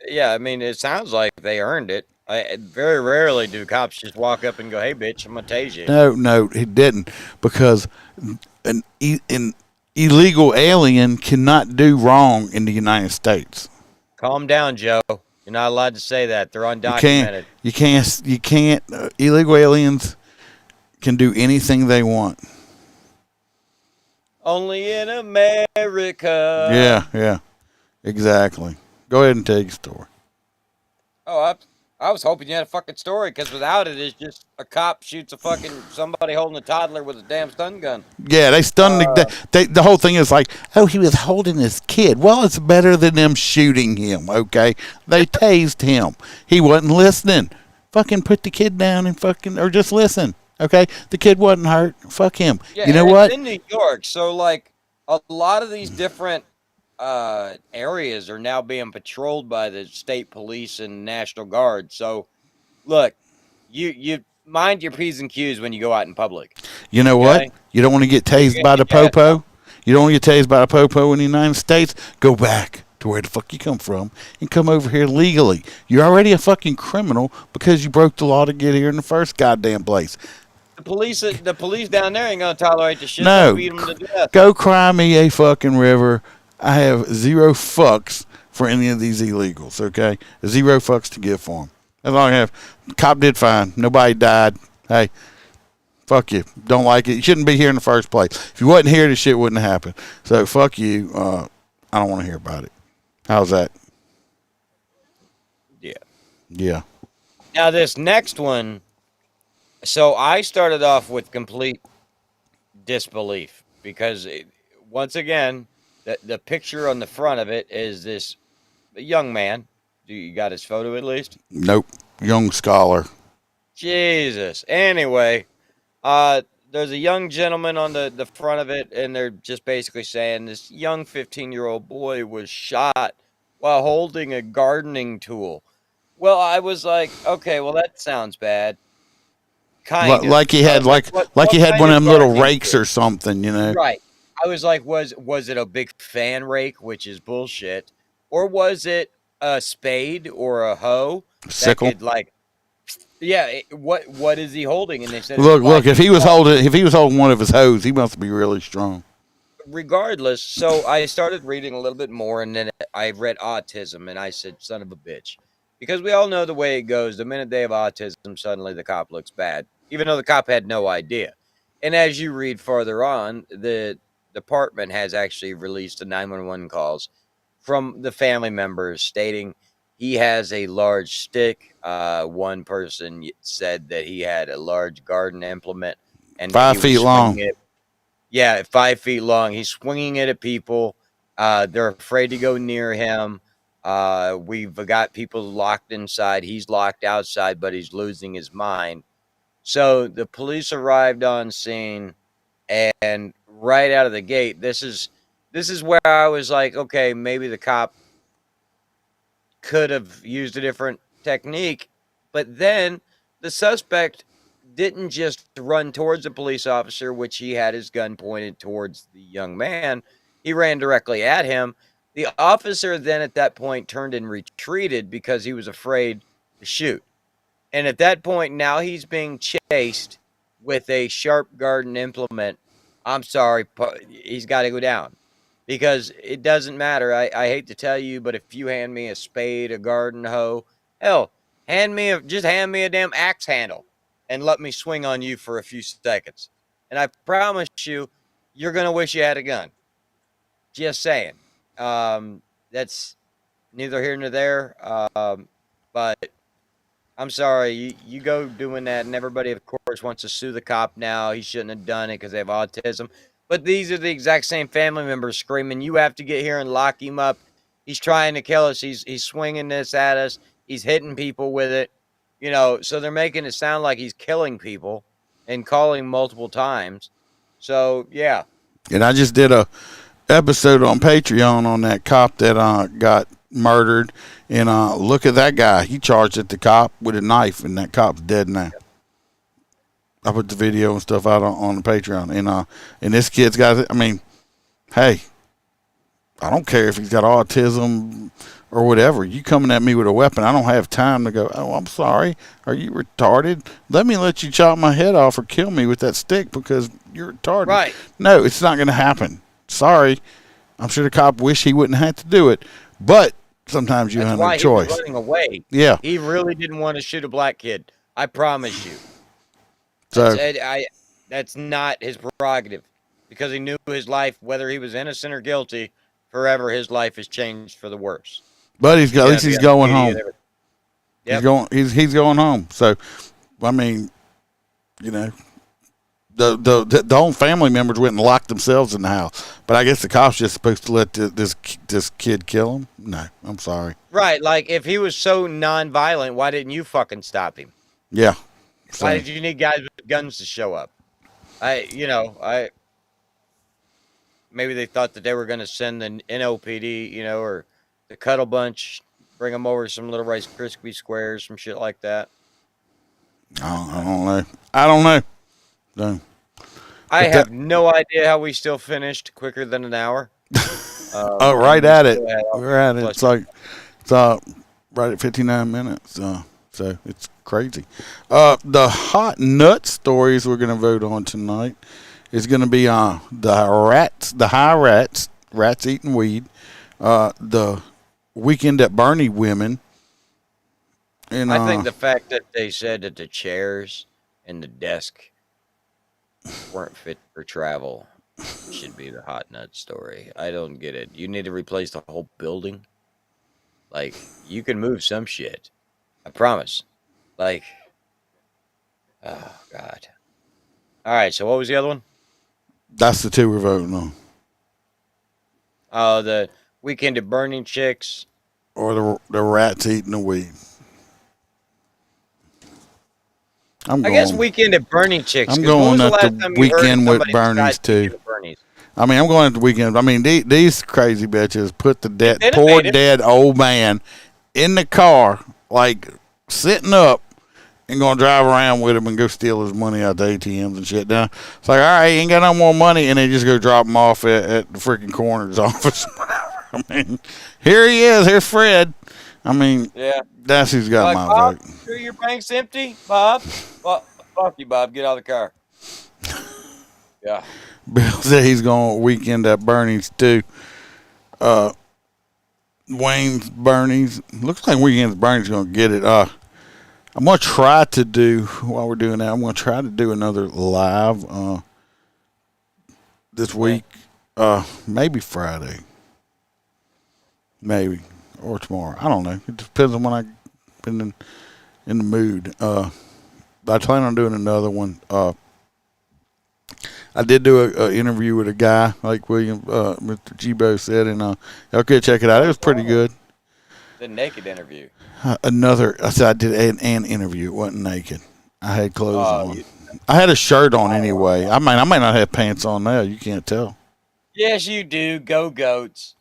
Yeah, I mean, it sounds like they earned it. Very rarely do cops just walk up and go, "Hey, bitch, I'm gonna tase you." No, he didn't, because an illegal alien cannot do wrong in the United States. Calm down, Joe. You're not allowed to say that. They're undocumented. You can't. Illegal aliens can do anything they want. Only in America. Yeah, exactly. Go ahead and tell your story. Oh, I was hoping you had a fucking story, because without it, it's just a cop shoots somebody holding a toddler with a damn stun gun. Yeah, they stunned the whole thing is like, oh, he was holding his kid. Well, it's better than them shooting him, okay? They tased him. He wasn't listening. Fucking put the kid down and or just listen, okay? The kid wasn't hurt. Fuck him. Yeah, you know what? It's in New York, so like a lot of these different areas are now being patrolled by the state police and National Guard. So, look, you mind your P's and Q's when you go out in public. You know what? You don't want to get tased by the popo. You don't want to get tased by a popo in the United States. Go back to where the fuck you come from and come over here legally. You're already a fucking criminal because you broke the law to get here in the first goddamn place. The police down there ain't gonna tolerate the shit. No, beat them to death. Go cry me a fucking river. I have zero fucks for any of these illegals, okay? Zero fucks to give for them. That's all I have. Cop did fine. Nobody died. Hey, fuck you. Don't like it. You shouldn't be here in the first place. If you wasn't here, this shit wouldn't have happened. So, fuck you. I don't want to hear about it. How's that? Yeah. Now, this next one, so I started off with complete disbelief because, once again, the picture on the front of it is this young man. You got his photo at least? Nope. Young scholar. Jesus. Anyway, there's a young gentleman on the front of it, and they're just basically saying this young 15-year-old boy was shot while holding a gardening tool. Well, I was like, okay, well, that sounds bad. Kind of. Like he had he had one of them little rakes or something, you know? Right. I was like, was it a big fan rake, which is bullshit, or was it a spade or a hoe? Sickle. What is he holding? And they said, look. If he was holding one of his hoes, he must be really strong. Regardless, so I started reading a little bit more, and then I read autism, and I said, son of a bitch, because we all know the way it goes. The minute they have autism, suddenly the cop looks bad. even though the cop had no idea. And as you read farther on, the department has actually released the 911 calls from the family members stating he has a large stick. One person said that he had a large garden implement and 5 feet long. Yeah, 5 feet long. He's swinging it at people. They're afraid to go near him. We've got people locked inside. He's locked outside, but he's losing his mind. So the police arrived on scene, and right out of the gate, this is where I was like, okay, maybe the cop could have used a different technique. But then the suspect didn't just run towards the police officer, which he had his gun pointed towards the young man. He ran directly at him. The officer then at that point turned and retreated because he was afraid to shoot. And at that point, now he's being chased with a sharp garden implement. I'm sorry, he's got to go down. Because it doesn't matter. I hate to tell you, but if you hand me a spade, a garden hoe, hell, just hand me a damn axe handle and let me swing on you for a few seconds. And I promise you, you're going to wish you had a gun. Just saying. That's neither here nor there. But I'm sorry, you go doing that, and everybody, of course, wants to sue the cop now. He shouldn't have done it because they have autism. But these are the exact same family members screaming, you have to get here and lock him up. He's trying to kill us. He's swinging this at us. He's hitting people with it. You know, so they're making it sound like he's killing people and calling multiple times. So, yeah. And I just did a episode on Patreon on that cop that got murdered. And look at that guy. He charged at the cop with a knife, and that cop's dead now. I put the video and stuff out on the Patreon. And this kid's got, I mean, hey, I don't care if he's got autism or whatever. You coming at me with a weapon, I don't have time to go, oh, I'm sorry. Are you retarded? Let you chop my head off or kill me with that stick because you're retarded. Right. No, it's not going to happen. Sorry. I'm sure the cop wish he wouldn't have to do it. But sometimes you have no choice. He was running away. Yeah. He really didn't want to shoot a black kid. I promise you. So that's not his prerogative because he knew his life, whether he was innocent or guilty, forever his life has changed for the worse. But at least he's going home. Yep. He's going home. So, I mean, you know, the own family members went and locked themselves in the house. But I guess the cops just supposed to let this kid kill him? No, I'm sorry. Right, like if he was so non-violent, why didn't you fucking stop him? Yeah. Why did you need guys with guns to show up? Maybe they thought that they were going to send the NOPD, or the Cuddle Bunch, bring them over some Little Rice Krispie squares, some shit like that. I don't know. No. I have no idea how we still finished quicker than an hour. Right at it. We're at it. It's right at 59 minutes. So it's crazy. The hot nut stories we're going to vote on tonight is going to be the high rats eating weed, the weekend at Bernie women. And I think the fact that they said that the chairs and the desk weren't fit for travel should be the hot nut story. I don't get it. You need to replace the whole building? Like, you can move some shit. I promise. Like, oh, God. All right, so what was the other one? That's the two we're voting on. Oh, the weekend of burning chicks. Or the rats eating the weed. I guess weekend at Bernie chicks. I'm going at the weekend with Bernie's too. I mean, I'm going at the weekend. I mean, these crazy bitches put the poor dead old man in the car, like sitting up, and going to drive around with him and go steal his money out the ATMs and shit. Now it's like, all right, he ain't got no more money, and they just go drop him off at the freaking coroner's office. I mean, here he is. Here's Fred. I mean, yeah, that's who's got my Bob, vote. Sure your bank's empty, Bob? Well, fuck you, Bob. Get out of the car. Yeah. Bill said he's going weekend at Bernie's too. Wayne's Bernie's. Looks like weekend at Bernie's going to get it. I'm going to try to do, while we're doing that, I'm going to try to do another live this week. Maybe Friday. Maybe. Or tomorrow. I don't know. It depends on when I've been in the mood. I plan on doing another one. I did do an interview with a guy, like William, Mr. Gibo said, and okay, check it out. It was pretty good. The naked interview. I said I did an interview. It wasn't naked. I had clothes on. I had a shirt on anyway. I might not have pants on now. You can't tell. Yes, you do. Go Goats.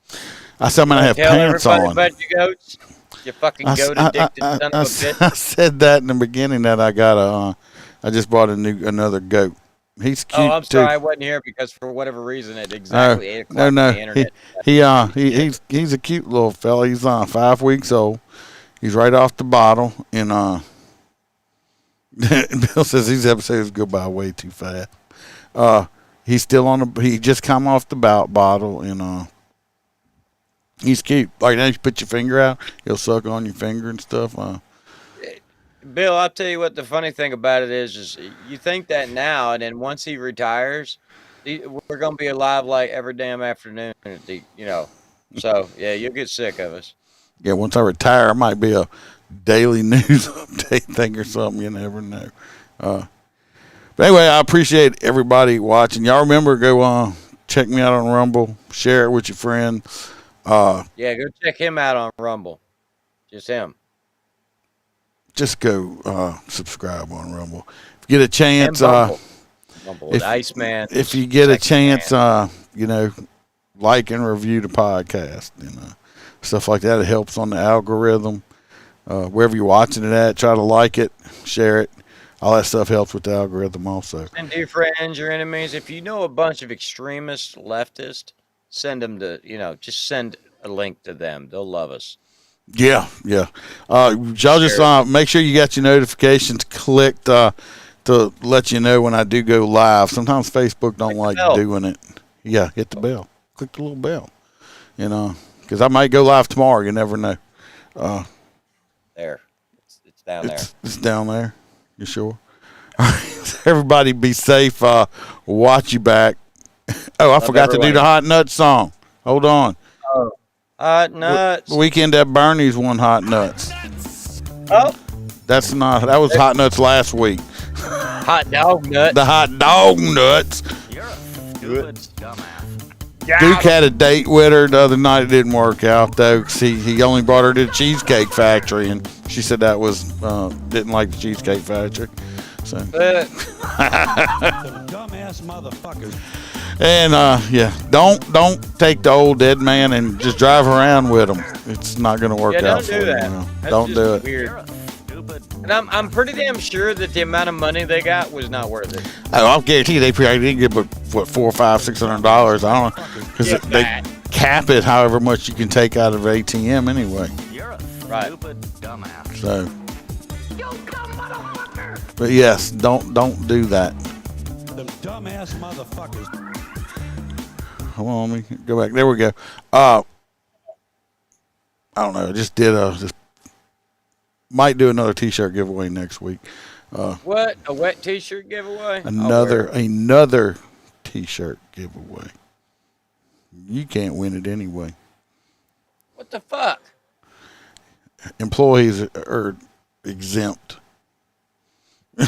I said I might have pants on. Tell everybody about your goats. You fucking goat addicted son of a bitch. I said that in the beginning that I got I just bought another goat. He's cute. Oh, I'm sorry, too. I wasn't here because for whatever reason at exactly 8 o'clock on the internet. He's a cute little fella. He's 5 weeks old. He's right off the bottle, and Bill says these episodes go by way too fast. He's still he just come off the bottle, and he's cute. Like now, you put your finger out, he'll suck on your finger and stuff. Bill, I'll tell you what the funny thing about it is you think that now, and then once he retires, we're going to be alive like every damn afternoon, So, yeah, you'll get sick of us. Yeah, once I retire, it might be a daily news update thing or something. You never know. But anyway, I appreciate everybody watching. Y'all remember, go check me out on Rumble. Share it with your friends. Yeah, go check him out on Rumble. Just him. Just go subscribe on Rumble. If you get a chance, Iceman. If you get a chance, like and review the podcast and stuff like that. It helps on the algorithm. Wherever you're watching it at, try to like it, share it. All that stuff helps with the algorithm also. And to your friends, your enemies, if you know a bunch of extremist leftists, send them to, just send a link to them. They'll love us. Yeah. Y'all just make sure you got your notifications clicked to let you know when I do go live. Sometimes Facebook don't like doing it. Yeah, hit the bell. Click the little bell. Because I might go live tomorrow. You never know. There. It's down there. It's down there. You sure? Everybody be safe. Watch you back. Oh, I forgot to do the Hot Nuts song. Hold on. Oh. Hot Nuts. Weekend at Bernie's won Hot Nuts. Oh. That was Hot Nuts last week. Hot Dog Nuts. The Hot Dog Nuts. You're a stupid dumbass. Duke had a date with her the other night. It didn't work out though, 'cause he only brought her to the Cheesecake Factory, and she said that was didn't like the Cheesecake Factory. So. Dumbass motherfuckers. And don't take the old dead man and just drive around with him. It's not going to work out for you. Don't do it. Weird. And I'm pretty damn sure that the amount of money they got was not worth it. Oh, I'll guarantee you they probably didn't get but what $400, $500, $600. I don't know, because they cap it however much you can take out of ATM anyway. You're a stupid dumbass. So, but yes, don't do that. The dumbass motherfuckers. Hold on, let me go back. There we go. I don't know. Just might do another T-shirt giveaway next week. What? A wet T-shirt giveaway? Another T-shirt giveaway. You can't win it anyway. What the fuck? Employees are exempt. All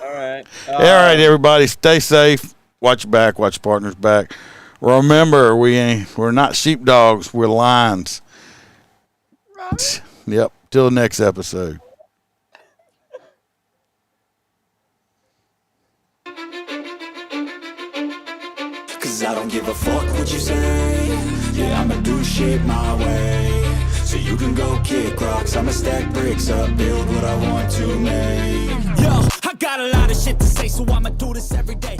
right. All right, everybody, stay safe. Watch your back. Watch your partner's back. Remember, we're not sheepdogs. We're lions. Right. Yep. Till the next episode. Cause I don't give a fuck what you say. Yeah, I'ma do shit my way. So you can go kick rocks. I'ma stack bricks up, build what I want to make. Yo, I got a lot of shit to say, so I'ma do this every day.